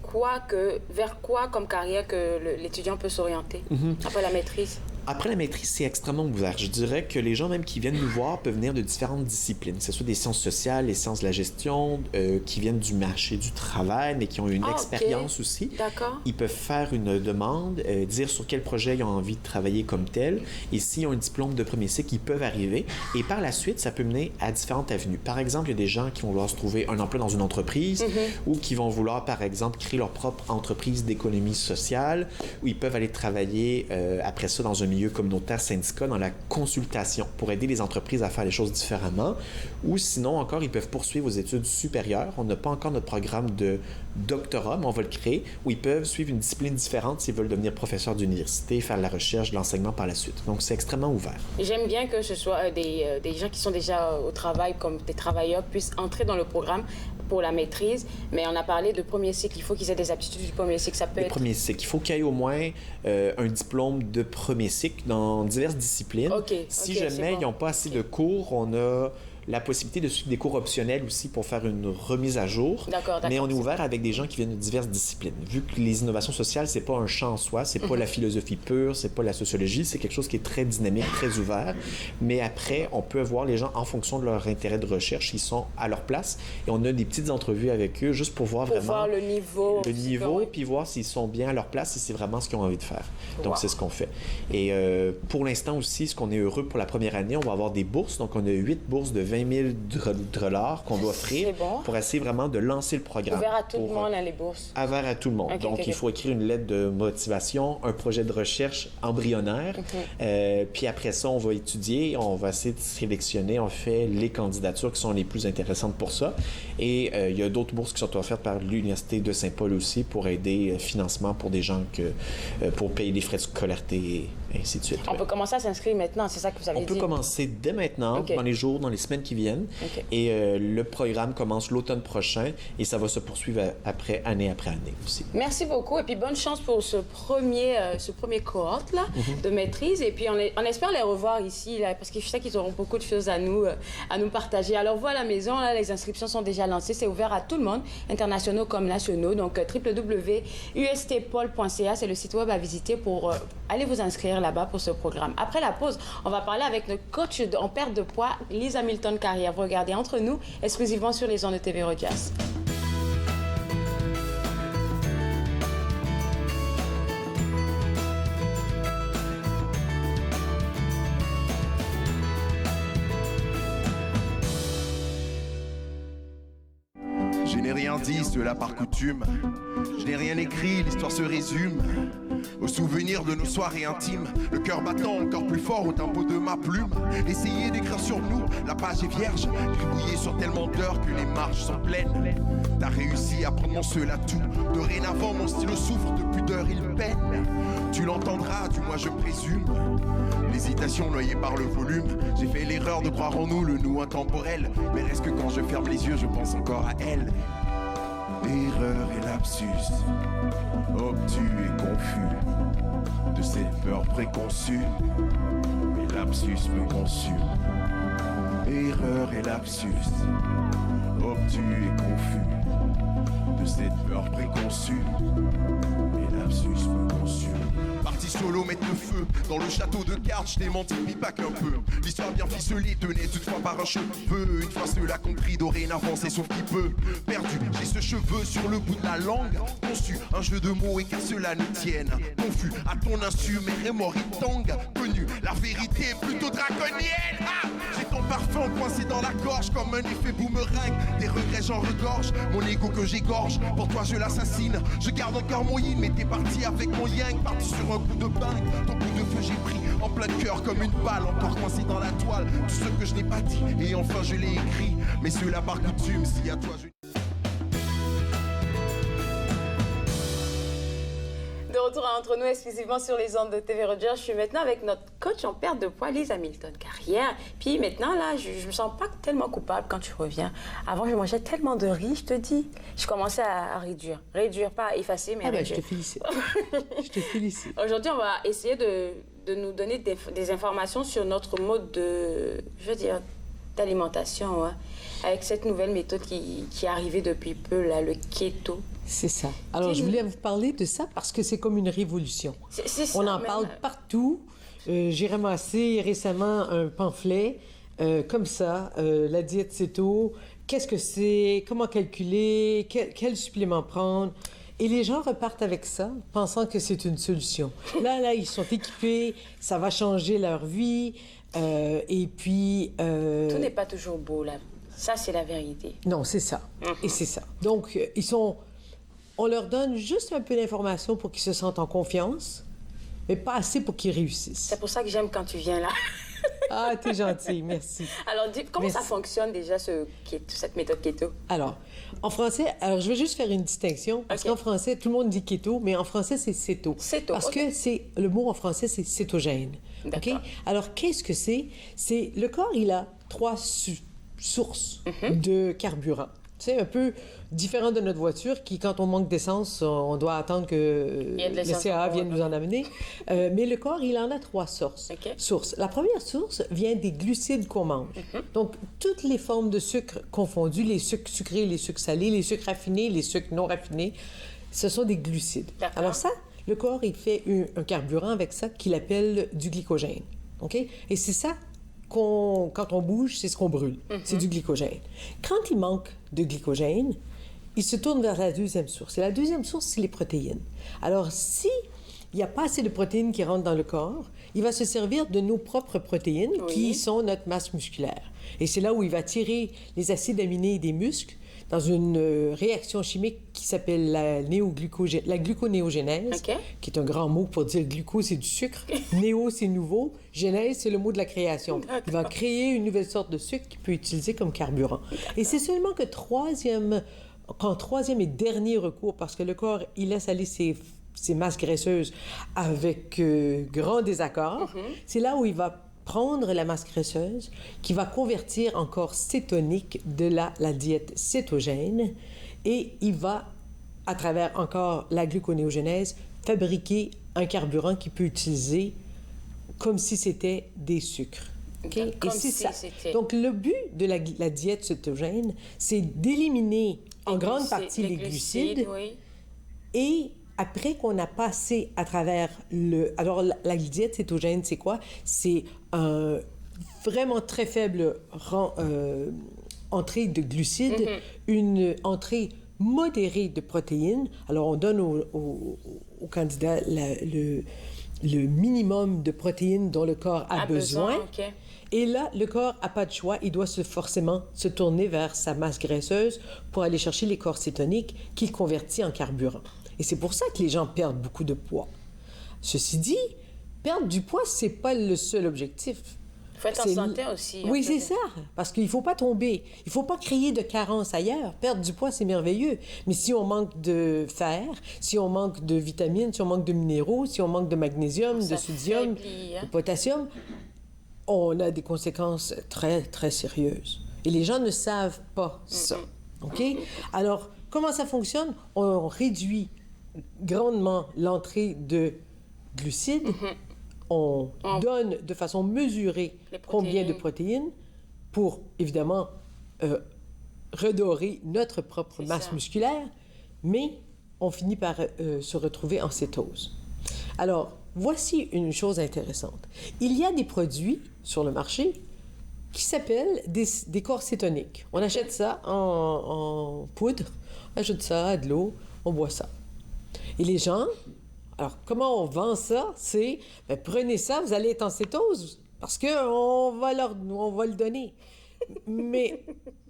vers quoi comme carrière que l'étudiant peut s'orienter après la maîtrise? Après la maîtrise, c'est extrêmement ouvert. Je dirais que les gens même qui viennent nous voir peuvent venir de différentes disciplines, que ce soit des sciences sociales, les sciences de la gestion, qui viennent du marché du travail, mais qui ont une expérience aussi. D'accord. Ils peuvent faire une demande, dire sur quel projet ils ont envie de travailler comme tel. Et s'ils ont un diplôme de premier cycle, ils peuvent arriver. Et par la suite, ça peut mener à différentes avenues. Par exemple, il y a des gens qui vont vouloir se trouver un emploi dans une entreprise ou qui vont vouloir, par exemple, créer leur propre entreprise d'économie sociale, où ils peuvent aller travailler après ça dans un milieu communautaire syndicat dans la consultation pour aider les entreprises à faire les choses différemment. Ou sinon, encore, ils peuvent poursuivre aux études supérieures. On n'a pas encore notre programme de doctorat, mais on va le créer, où ils peuvent suivre une discipline différente s'ils veulent devenir professeur d'université, faire de la recherche, de l'enseignement par la suite. Donc, c'est extrêmement ouvert. J'aime bien que ce soit des gens qui sont déjà au travail, comme des travailleurs, puissent entrer dans le programme pour la maîtrise, mais on a parlé de premier cycle. Il faut qu'ils aient des aptitudes du premier cycle. Ça peut être... Premier cycle. Il faut qu'il y ait au moins un diplôme de premier cycle dans diverses disciplines. Si jamais ils n'ont pas assez de cours, on a la possibilité de suivre des cours optionnels aussi pour faire une remise à jour. D'accord. Mais on est ouvert avec des gens qui viennent de diverses disciplines. Vu que les innovations sociales, c'est pas un champ en soi, c'est pas la philosophie pure, c'est pas la sociologie, c'est quelque chose qui est très dynamique, très ouvert. Mais après, on peut voir les gens en fonction de leur intérêt de recherche, ils sont à leur place et on a des petites entrevues avec eux juste pour voir vraiment... Pour voir le niveau. Le niveau, puis voir s'ils sont bien à leur place et c'est vraiment ce qu'ils ont envie de faire. Donc, c'est ce qu'on fait. Et pour l'instant aussi, ce qu'on est heureux pour la première année, on va avoir des bourses. Donc, on a 8 bourses de 20 000 $ qu'on doit offrir pour essayer vraiment de lancer le programme. Ouvert à tout le monde, les bourses. Ouvert à tout le monde. Donc, il faut écrire une lettre de motivation, un projet de recherche embryonnaire. Puis après ça, on va étudier, on va essayer de sélectionner, en fait, les candidatures qui sont les plus intéressantes pour ça. Et il y a d'autres bourses qui sont offertes par l'Université de Saint-Paul aussi pour aider financement pour des gens pour payer les frais de scolarité et ainsi de suite. On peut commencer à s'inscrire maintenant, c'est ça que vous avez dit? On peut commencer dès maintenant, dans les jours, dans les semaines qui viennent. Et le programme commence l'automne prochain et ça va se poursuivre année après année aussi. Merci beaucoup et puis bonne chance pour ce premier cohorte là, de maîtrise. Et puis on espère les revoir ici là, parce que je sais qu'ils auront beaucoup de choses à nous partager. Alors vous à la maison, là, les inscriptions sont déjà lancées. C'est ouvert à tout le monde, internationaux comme nationaux. Donc www.ustpol.ca, c'est le site web à visiter pour aller vous inscrire là-bas pour ce programme. Après la pause, on va parler avec notre coach en perte de poids, Lise Hamilton-Carrière. Vous regardez Entre nous, exclusivement sur les ondes de TV Rogers. Je n'ai rien dit, cela par coutume. Je n'ai rien écrit, l'histoire se résume aux souvenirs de nos soirées intimes. Le cœur battant encore plus fort au tempo de ma plume. Essayez d'écrire sur nous, la page est vierge. Gribouillé sur tellement d'heures que les marges sont pleines. T'as réussi à prendre mon seul atout. Dorénavant mon stylo souffre de pudeur, il peine. Tu l'entendras, du moins je présume. L'hésitation noyée par le volume. J'ai fait l'erreur de croire en nous, le nous intemporel. Mais reste que quand je ferme les yeux, je pense encore à elle. Erreur et lapsus, obtus et confus, de cette peur préconçue, mes lapsus me consument. Erreur et lapsus, obtus et confus, de cette peur préconçue, mes lapsus me consument. Parti solo mettre le feu dans le château de cartes, je t'ai menti, mais pas qu'un peu. L'histoire bien ficelée tenait toutefois par un cheveu. Une fois cela compris, dorénavant c'est sauf qui peut. Perdu, j'ai ce cheveu sur le bout de la langue. Conçu un jeu de mots et qu'à cela nous tienne. Confus à ton insu, mais remords il tangue. Connu, la vérité est plutôt draconienne. Ah, j'ai ton parfum coincé dans la gorge comme un effet boomerang. Des regrets j'en regorge, mon ego que j'égorge. Pour toi je l'assassine, je garde encore mon yin. Mais t'es parti avec mon yang, parti sur un coup de bain. Ton coup de feu j'ai pris en plein cœur comme une balle. Encore coincé dans la toile, tout ce que je n'ai pas dit. Et enfin je l'ai écrit, mais cela par coutume. Si à toi je... De retour à Entre nous, exclusivement sur les ondes de TV Rogers. Je suis maintenant avec notre coach en perte de poids, Lise Hamilton-Carrière. Puis maintenant, là, je me sens pas tellement coupable quand tu reviens. Avant, je mangeais tellement de riz, je te dis. Je commençais à réduire. Réduire, pas effacer, mais réduire. Je te félicite. Je te félicite. Aujourd'hui, on va essayer de nous donner des informations sur notre mode d'alimentation, ouais, avec cette nouvelle méthode qui est arrivée depuis peu, là, le keto. C'est ça. Alors, je voulais vous parler de ça parce que c'est comme une révolution. On en parle partout. J'ai ramassé récemment un pamphlet comme ça, la diète céto, qu'est-ce que c'est, comment calculer, quel supplément prendre. Et les gens repartent avec ça, pensant que c'est une solution. Là, ils sont équipés, ça va changer leur vie. Et puis... Tout n'est pas toujours beau, là. Ça, c'est la vérité. Non, c'est ça. Et c'est ça. Donc, on leur donne juste un peu d'informations pour qu'ils se sentent en confiance. mais pas assez pour qu'ils réussissent. C'est pour ça que j'aime quand tu viens là. Ah, t'es gentil, merci. Alors, comment ça fonctionne déjà, cette méthode keto? Alors, en français, je vais juste faire une distinction, parce qu'en français, tout le monde dit keto, mais en français, c'est céto. Céto, parce que le mot en français, c'est cétogène. OK? Alors, qu'est-ce que c'est? C'est le corps, il a 3 sources de carburant. C'est un peu différent de notre voiture qui, quand on manque d'essence, on doit attendre que le CA vienne nous en amener. Mais le corps, il en a 3 sources. La première source vient des glucides qu'on mange. Donc, toutes les formes de sucre confondues, les sucres sucrés, les sucres salés, les sucres raffinés, les sucres non raffinés, ce sont des glucides. Alors ça, le corps, il fait un carburant avec ça qu'il appelle du glycogène. OK? Et c'est ça quand on bouge, c'est ce qu'on brûle. C'est du glycogène. Quand il manque de glycogène, il se tourne vers la deuxième source. Et la deuxième source, c'est les protéines. Alors, si il n'y a pas assez de protéines qui rentrent dans le corps, il va se servir de nos propres protéines qui sont notre masse musculaire. Et c'est là où il va tirer les acides aminés des muscles dans une réaction chimique qui s'appelle la gluconéogénèse, qui est un grand mot pour dire gluco, c'est du sucre, néo, c'est nouveau, genèse, c'est le mot de la création. Il va créer une nouvelle sorte de sucre qu'il peut utiliser comme carburant. Et c'est seulement que qu'en troisième et dernier recours, parce que le corps, il laisse aller ses masses graisseuses avec grand désaccord, c'est là où il va prendre la masse graisseuse qui va convertir en corps cétonique de la diète cétogène et il va, à travers encore la gluconéogénèse, fabriquer un carburant qu'il peut utiliser comme si c'était des sucres. Okay? Et c'est ça. Donc, le but de la diète cétogène, c'est d'éliminer en grande partie les glucides et après qu'on a passé à travers Alors, la diète cétogène, c'est quoi? C'est un vraiment très faible entrée de glucides, une entrée modérée de protéines. Alors, on donne au candidat le minimum de protéines dont le corps a besoin. Et là, le corps n'a pas de choix. Il doit forcément se tourner vers sa masse graisseuse pour aller chercher les corps cétoniques qu'il convertit en carburant. Et c'est pour ça que les gens perdent beaucoup de poids. Ceci dit, perdre du poids, c'est pas le seul objectif. Il faut être en santé aussi. Oui, c'est ça. Parce qu'il ne faut pas tomber. Il ne faut pas créer de carence ailleurs. Perdre du poids, c'est merveilleux. Mais si on manque de fer, si on manque de vitamines, si on manque de minéraux, si on manque de magnésium, de sodium, de potassium, on a des conséquences très, très sérieuses. Et les gens ne savent pas ça. OK? Alors, comment ça fonctionne? On réduit grandement l'entrée de glucides. On donne de façon mesurée combien de protéines pour, évidemment, redorer notre propre masse musculaire, mais on finit par se retrouver en cétose. Alors, voici une chose intéressante. Il y a des produits sur le marché qui s'appellent des corps cétoniques. On achète ça en poudre, on ajoute ça à de l'eau, on boit ça. Et les gens, alors comment on vend ça? C'est, prenez ça, vous allez être en cétose, parce qu'on va le donner. Mais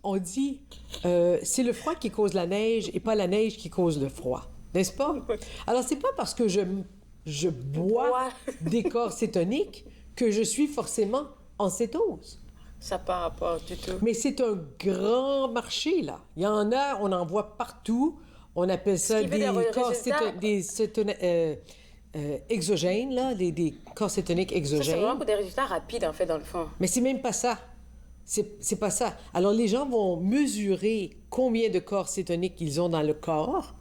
on dit, c'est le froid qui cause la neige et pas la neige qui cause le froid, n'est-ce pas? Alors, c'est pas parce que je bois des corps cétoniques que je suis forcément en cétose. Ça n'a pas rapport du tout. Mais c'est un grand marché, là. Il y en a, on en voit partout. On appelle ça des corps exogènes, là, des corps cétoniques exogènes. Ça, c'est vraiment pour des résultats rapides, en fait, dans le fond. Mais c'est même pas ça. C'est pas ça. Alors, les gens vont mesurer combien de corps cétoniques ils ont dans le corps,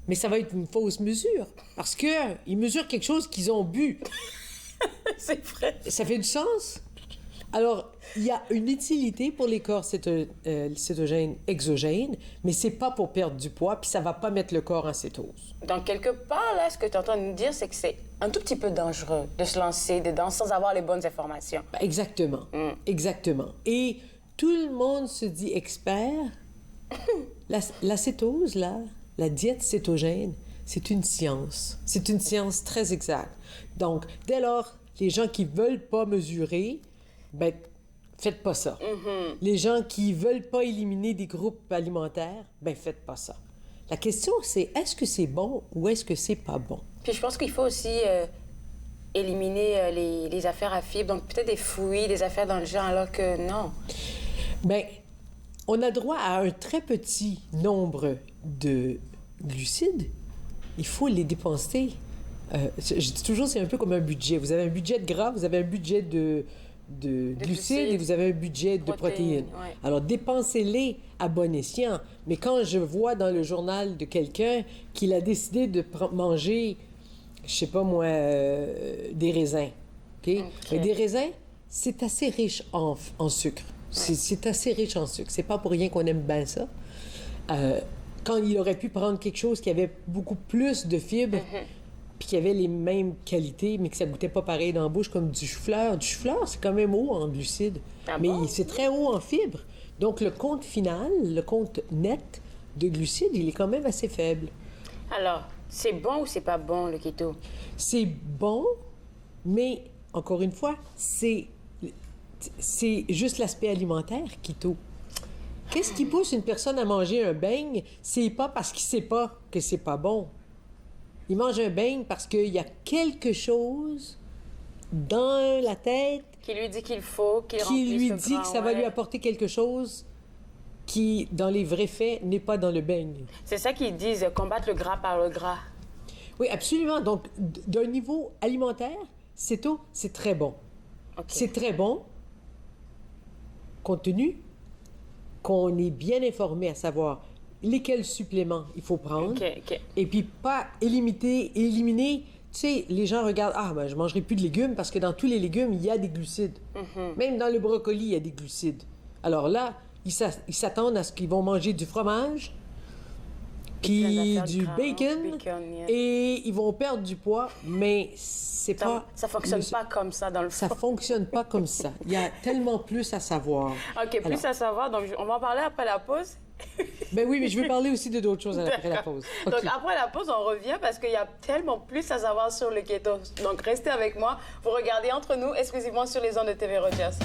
mais ça va être une fausse mesure, parce qu'ils mesurent quelque chose qu'ils ont bu. C'est vrai. Ça fait du sens? Alors, il y a une utilité pour les corps cétogènes exogènes, mais c'est pas pour perdre du poids, puis ça va pas mettre le corps en cétose. Donc, quelque part, là, ce que tu entends nous dire, c'est que c'est un tout petit peu dangereux de se lancer dedans sans avoir les bonnes informations. Exactement. Exactement. Et tout le monde se dit expert. La cétose, là, la diète cétogène, c'est une science. C'est une science très exacte. Donc, dès lors, les gens qui veulent pas mesurer, faites pas ça. Les gens qui veulent pas éliminer des groupes alimentaires, faites pas ça. La question, c'est est-ce que c'est bon ou est-ce que c'est pas bon? Puis je pense qu'il faut aussi éliminer les affaires à fibres, donc peut-être des fruits, des affaires dans le genre, alors que non. Bien, on a droit à un très petit nombre de glucides. Il faut les dépenser. Je dis toujours, c'est un peu comme un budget. Vous avez un budget de gras, vous avez un budget de glucides et vous avez un budget de protéines. Ouais. Alors, dépensez-les à bon escient. Mais quand je vois dans le journal de quelqu'un qu'il a décidé de manger, je sais pas moi, des raisins, OK? Mais des raisins, c'est assez riche en sucre. C'est assez riche en sucre. C'est pas pour rien qu'on aime bien ça. Quand il aurait pu prendre quelque chose qui avait beaucoup plus de fibres, puis qui avait les mêmes qualités, mais que ça goûtait pas pareil dans la bouche, comme du chou-fleur. Du chou-fleur, c'est quand même haut en glucides, mais c'est très haut en fibres. Donc, le compte final, le compte net de glucides, il est quand même assez faible. Alors, c'est bon ou c'est pas bon, le keto? C'est bon, mais, encore une fois, c'est juste l'aspect alimentaire, keto. Qu'est-ce qui pousse une personne à manger un beigne? C'est pas parce qu'il sait pas que c'est pas bon. Il mange un beigne parce qu'il y a quelque chose dans la tête qui lui dit qu'il faut, qui lui dit que ça va lui apporter quelque chose qui, dans les vrais faits, n'est pas dans le beigne. C'est ça qu'ils disent, combattre le gras par le gras. Oui, absolument. Donc, d'un niveau alimentaire, c'est très bon. Okay. C'est très bon, compte tenu qu'on est bien informé à savoir lesquels suppléments il faut prendre. Et puis pas éliminer. Tu sais, les gens regardent, ben, je mangerai plus de légumes parce que dans tous les légumes, il y a des glucides. Même dans le brocoli, il y a des glucides. Alors là, ils s'attendent à ce qu'ils vont manger du fromage, du bacon, et ils vont perdre du poids, mais c'est pas... Ça fonctionne pas comme ça dans le fond. Ça fonctionne pas comme ça. Il y a tellement plus à savoir. OK, plus à savoir. Donc, on va en parler après la pause. Ben oui, mais je veux parler aussi de d'autres choses après la pause. Okay. Donc, après la pause, on revient parce qu'il y a tellement plus à savoir sur le keto. Donc, restez avec moi. Vous regardez Entre nous, exclusivement sur les ondes de TV Rogers.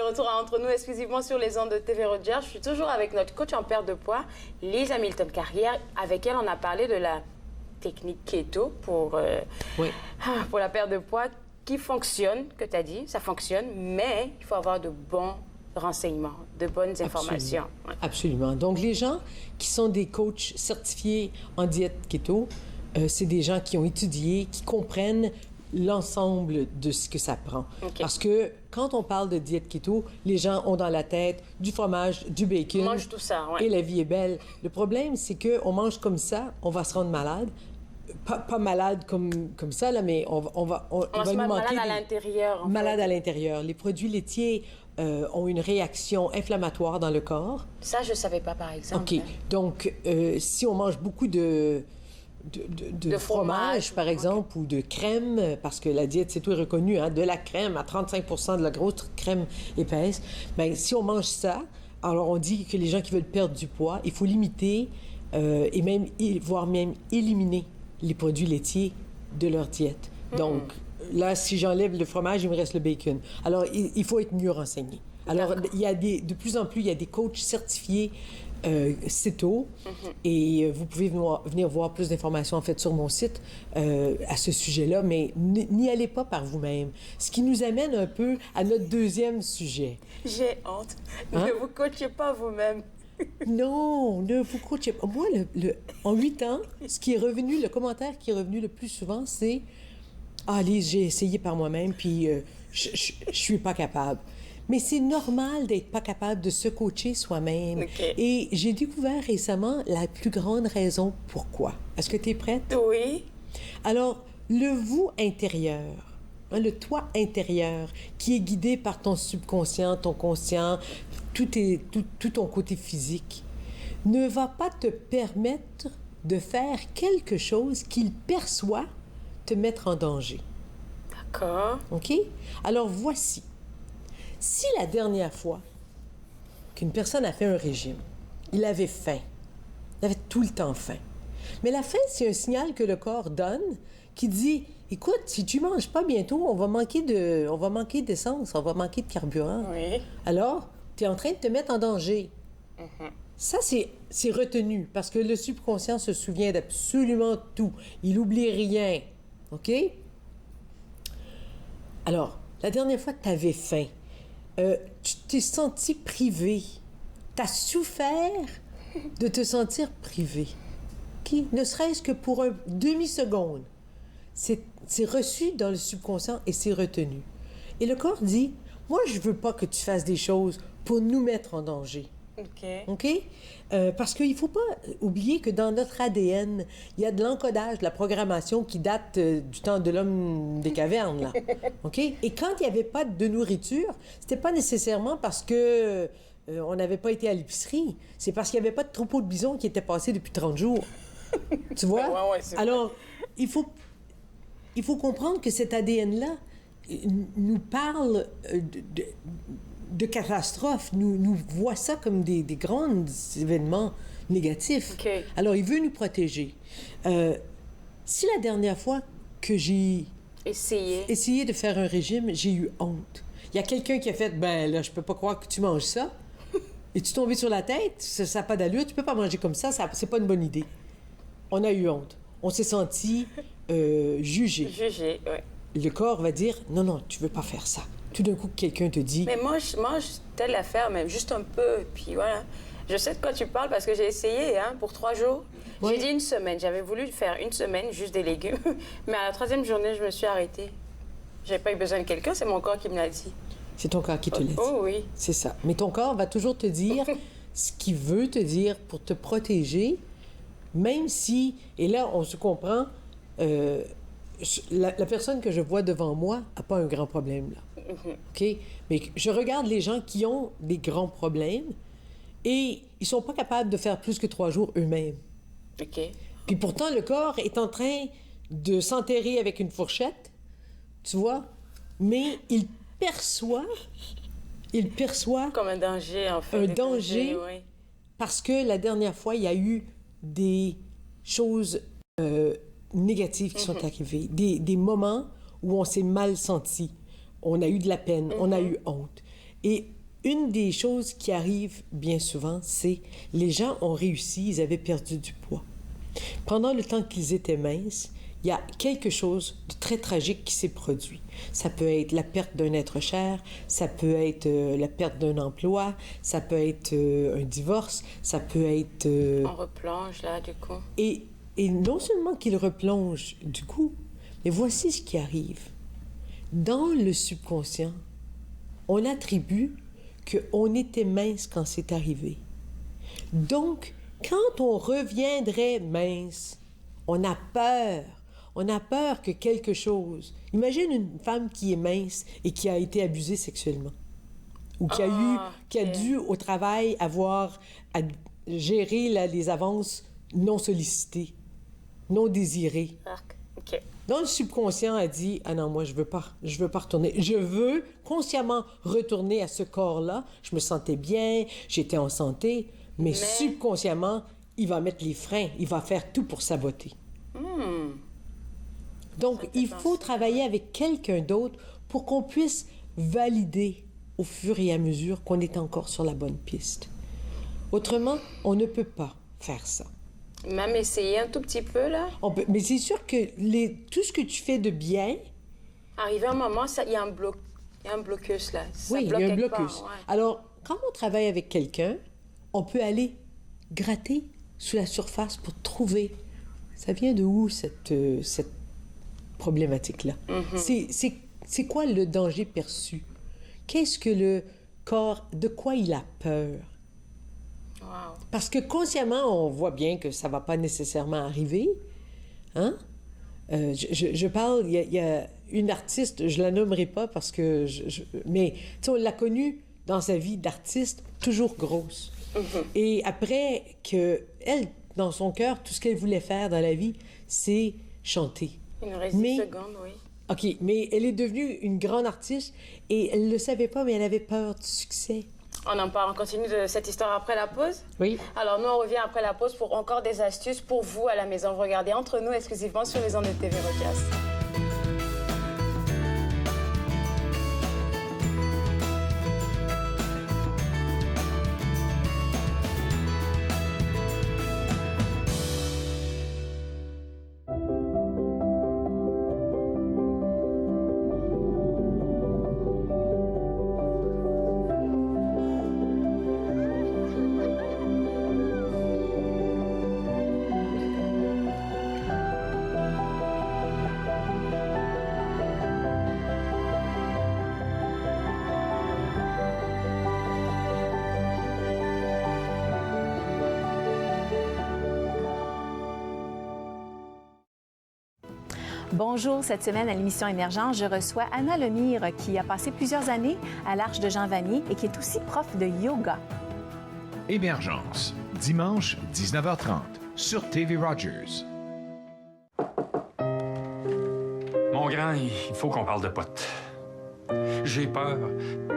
Retour à Entre nous, exclusivement sur les ondes de TV Rogers. Je suis toujours avec notre coach en perte de poids, Lise Hamilton Carrière, avec elle on a parlé de la technique keto pour la perte de poids qui fonctionne, que tu as dit, ça fonctionne, mais il faut avoir de bons renseignements, de bonnes informations. Absolument. Donc les gens qui sont des coachs certifiés en diète keto, c'est des gens qui ont étudié, qui comprennent l'ensemble de ce que ça prend. Parce que quand on parle de diète keto, les gens ont dans la tête du fromage, du bacon. On mange tout ça, et la vie est belle. Le problème, c'est qu'on mange comme ça, on va se rendre malade. Pas malade comme ça, là, mais on va se nous manquer... malade à l'intérieur. Malade à l'intérieur. Les produits laitiers ont une réaction inflammatoire dans le corps. Ça, je ne savais pas, par exemple. OK. Donc, si on mange beaucoup de de fromage, par exemple, ou de crème, parce que la diète, c'est tout est reconnu, hein, de la crème à 35 % de la grosse crème épaisse. Bien, si on mange ça, alors on dit que les gens qui veulent perdre du poids, il faut limiter et même, voire même éliminer les produits laitiers de leur diète. Donc, là, si j'enlève le fromage, il me reste le bacon. Alors, il faut être mieux renseigné. Alors, il y a de plus en plus, il y a des coachs certifiés CETO et vous pouvez venir voir plus d'informations, en fait, sur mon site à ce sujet-là, mais n'y allez pas par vous-même. Ce qui nous amène un peu à notre deuxième sujet. J'ai honte. Hein? Ne vous coachez pas vous-même. Non, ne vous coachez pas. Moi, en 8 ans, le commentaire qui est revenu le plus souvent, c'est « Ah, Lise, j'ai essayé par moi-même, puis je suis pas capable. » Mais c'est normal d'être pas capable de se coacher soi-même. Okay. Et j'ai découvert récemment la plus grande raison pourquoi. Est-ce que tu es prête? Oui. Alors, le vous intérieur, hein, le toi intérieur, qui est guidé par ton subconscient, ton conscient, tout ton côté physique, ne va pas te permettre de faire quelque chose qu'il perçoit te mettre en danger. D'accord. OK? Alors, voici. Si la dernière fois qu'une personne a fait un régime, il avait faim, il avait tout le temps faim. Mais la faim, c'est un signal que le corps donne qui dit, écoute, si tu manges pas bientôt, on va manquer d'essence, on va manquer de carburant. Oui. Alors, tu es en train de te mettre en danger. Ça, c'est retenu parce que le subconscient se souvient d'absolument tout. Il n'oublie rien. OK? Alors, la dernière fois que tu avais faim, tu t'es senti privé. Tu as souffert de te sentir privé. Okay? Ne serait-ce que pour une demi-seconde. C'est reçu dans le subconscient et c'est retenu. Et le corps dit, moi, je veux pas que tu fasses des choses pour nous mettre en danger. OK. OK? Parce qu'il ne faut pas oublier que dans notre ADN, il y a de l'encodage, de la programmation qui date du temps de l'homme des cavernes, là. OK? Et quand il n'y avait pas de nourriture, c'était pas nécessairement parce que on n'avait pas été à l'épicerie. C'est parce qu'il n'y avait pas de troupeau de bisons qui était passé depuis 30 jours. Tu vois? Ouais, alors, il faut comprendre que cet ADN-là nous parle de catastrophes, nous voit ça comme des grands événements négatifs. Okay. Alors, il veut nous protéger. Si la dernière fois que j'ai essayé de faire un régime, j'ai eu honte. Il y a quelqu'un qui a fait, ben là, je peux pas croire que tu manges ça. Es-tu tombé sur la tête? Ça n'a pas d'allure, tu peux pas manger comme ça, c'est pas une bonne idée. On a eu honte. On s'est senti jugé. Jugé, oui. Le corps va dire, non, tu veux pas faire ça. Tout d'un coup, quelqu'un te dit... Mais moi, je mange telle affaire, même juste un peu, puis voilà. Je sais de quoi tu parles parce que j'ai essayé, hein, pour 3 jours. Oui. J'ai dit 1 semaine. J'avais voulu faire 1 semaine, juste des légumes. Mais à la 3e journée, je me suis arrêtée. J'avais pas eu besoin de quelqu'un, c'est mon corps qui me l'a dit. C'est ton corps qui te l'a dit. Oh oui. C'est ça. Mais ton corps va toujours te dire ce qu'il veut te dire pour te protéger, même si... Et là, on se comprend... La personne que je vois devant moi n'a pas un grand problème, là. OK? Mais je regarde les gens qui ont des grands problèmes et ils sont pas capables de faire plus que 3 jours eux-mêmes. OK. Puis pourtant, le corps est en train de s'enterrer avec une fourchette, tu vois? Mais il perçoit... Comme un danger, en fait. Un danger, oui. Parce que la dernière fois, il y a eu des choses... négatives qui sont arrivées, des moments où on s'est mal senti, on a eu de la peine, on a eu honte. Et une des choses qui arrive bien souvent, c'est les gens ont réussi, ils avaient perdu du poids. Pendant le temps qu'ils étaient minces, il y a quelque chose de très tragique qui s'est produit. Ça peut être la perte d'un être cher, ça peut être la perte d'un emploi, ça peut être un divorce, ça peut être... On replonge là, du coup. Et non seulement qu'il replonge du coup, mais voici ce qui arrive. Dans le subconscient, on attribue qu'on était mince quand c'est arrivé. Donc, quand on reviendrait mince, on a peur. On a peur que quelque chose... Imagine une femme qui est mince et qui a été abusée sexuellement. Ou qui a dû au travail avoir à gérer les avances non sollicitées. non désiré. OK. Dans le subconscient, elle dit « Ah non, moi, je veux pas retourner. Je veux consciemment retourner à ce corps-là. Je me sentais bien, j'étais en santé. » Mais subconsciemment, il va mettre les freins. Il va faire tout pour saboter. Donc, il faut travailler avec quelqu'un d'autre pour qu'on puisse valider au fur et à mesure qu'on est encore sur la bonne piste. Autrement, on ne peut pas faire ça. Même essayer un tout petit peu, là? Mais c'est sûr que tout ce que tu fais de bien... Arrivé un moment, il y a un blocus, là. Ça oui, il y a un blocus. Ouais. Alors, quand on travaille avec quelqu'un, on peut aller gratter sous la surface pour trouver... Ça vient de où, cette problématique-là? C'est quoi le danger perçu? Qu'est-ce que le corps... De quoi il a peur? Wow. Parce que consciemment, on voit bien que ça ne va pas nécessairement arriver. Hein? Je parle, il y a une artiste, je la nommerai pas parce que... mais on l'a connue dans sa vie d'artiste, toujours grosse. Et après elle, dans son cœur, tout ce qu'elle voulait faire dans la vie, c'est chanter. Il nous reste 10 secondes, oui. OK, mais elle est devenue une grande artiste et elle ne le savait pas, mais elle avait peur du succès. On en parle, on continue de cette histoire après la pause? Oui. Alors, nous, on revient après la pause pour encore des astuces pour vous à la maison. Vous regardez Entre nous exclusivement sur les ondes de TV Rogers. Bonjour, cette semaine à l'émission Émergence, je reçois Anna Lemire qui a passé plusieurs années à l'Arche de Jean Vanier et qui est aussi prof de yoga. Émergence, dimanche 19h30 sur TV Rogers. Mon grand, il faut qu'on parle de potes. J'ai peur,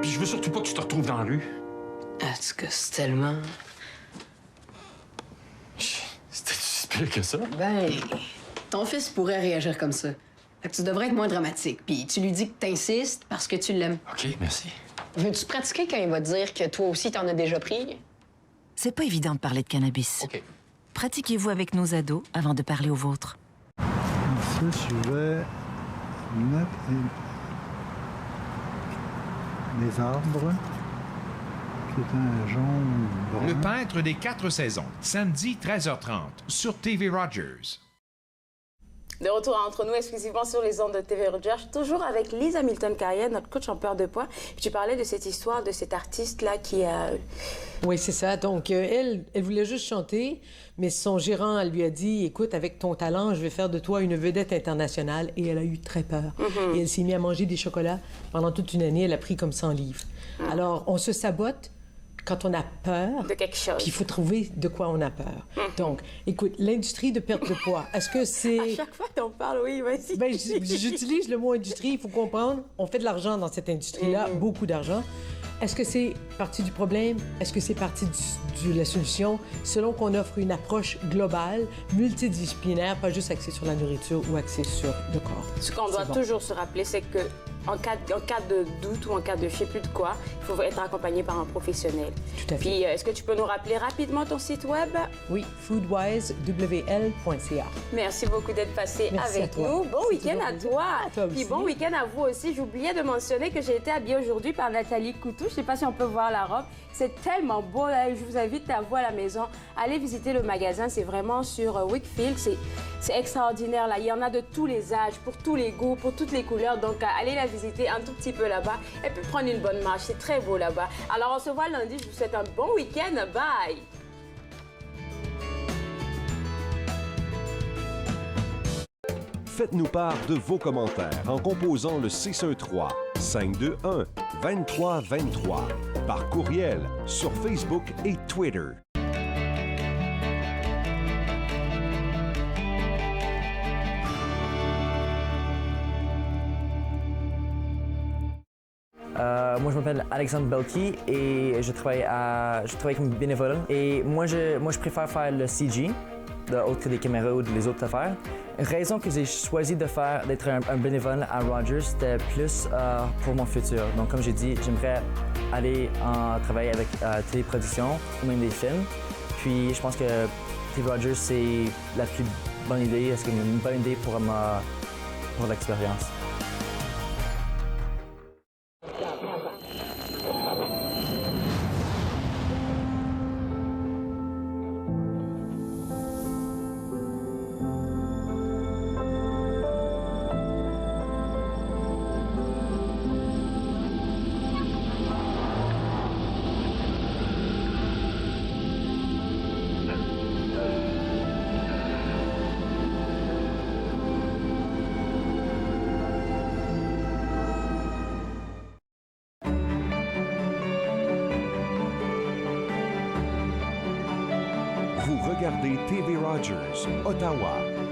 puis je veux surtout pas que tu te retrouves dans la rue. Est-ce que c'est tellement... C'était si pire que ça? Ben, ton fils pourrait réagir comme ça. Fait que tu devrais être moins dramatique. Puis tu lui dis que t'insistes parce que tu l'aimes. OK, merci. Veux-tu pratiquer quand il va te dire que toi aussi t'en as déjà pris? C'est pas évident de parler de cannabis. OK. Pratiquez-vous avec nos ados avant de parler aux vôtres. Ici, je vais mettre des arbres. C'est un jaune brun. Le peintre des 4 saisons, samedi 13h30 sur TV Rogers. De retour Entre nous exclusivement sur les ondes de TV Rogers, toujours avec Lise Hamilton-Carrière, notre coach en perte de poids. Puis tu parlais de cette histoire de cet artiste-là qui a... Oui, c'est ça. Donc, elle voulait juste chanter, mais son gérant lui a dit, écoute, avec ton talent, je vais faire de toi une vedette internationale. Et elle a eu très peur. Et elle s'est mise à manger des chocolats. Pendant toute une année, elle a pris comme 100 livres. Alors, on se sabote quand on a peur. De quelque chose. Puis il faut trouver de quoi on a peur. Donc, écoute, l'industrie de perte de poids, est-ce que c'est... À chaque fois que t'en parles, oui, vas-y. Ben, j'utilise le mot industrie, il faut comprendre. On fait de l'argent dans cette industrie-là, beaucoup d'argent. Est-ce que c'est partie du problème? Est-ce que c'est partie de la solution? Selon qu'on offre une approche globale, multidisciplinaire, pas juste axée sur la nourriture ou axée sur le corps. Ce qu'on doit toujours se rappeler, c'est que en cas de doute ou en cas de je sais plus de quoi, il faut être accompagné par un professionnel. Tout à fait. Puis, est-ce que tu peux nous rappeler rapidement ton site web? Oui, foodwisewl.ca. Merci beaucoup d'être passé avec nous. Bon week-end à toi. Puis bon week-end à vous aussi. J'oubliais de mentionner que j'ai été habillée aujourd'hui par Nathalie Coutou. Je ne sais pas si on peut voir la robe. C'est tellement beau. Là. Je vous invite à vous à la maison. Allez visiter le magasin. C'est vraiment sur Wakefield. C'est extraordinaire. Là. Il y en a de tous les âges, pour tous les goûts, pour toutes les couleurs. Donc, allez la visiter un tout petit peu là-bas et puis prendre une bonne marche. C'est très beau là-bas. Alors, on se voit lundi. Je vous souhaite un bon week-end. Bye! Faites-nous part de vos commentaires en composant le 613-521-2323 par courriel sur Facebook et Twitter. Moi, je m'appelle Alexandre Belki et je travaille comme bénévole. Et moi, je préfère faire le CG, autre que des caméras ou les autres affaires. Raison que j'ai choisi d'être un bénévole à Rogers, c'était plus pour mon futur. Donc, comme j'ai dit, j'aimerais aller travailler avec téléproduction ou même des films. Puis, je pense que TV Rogers, c'est la plus bonne idée. C'est une bonne idée pour l'expérience. Vous regardez TV Rogers, Ottawa.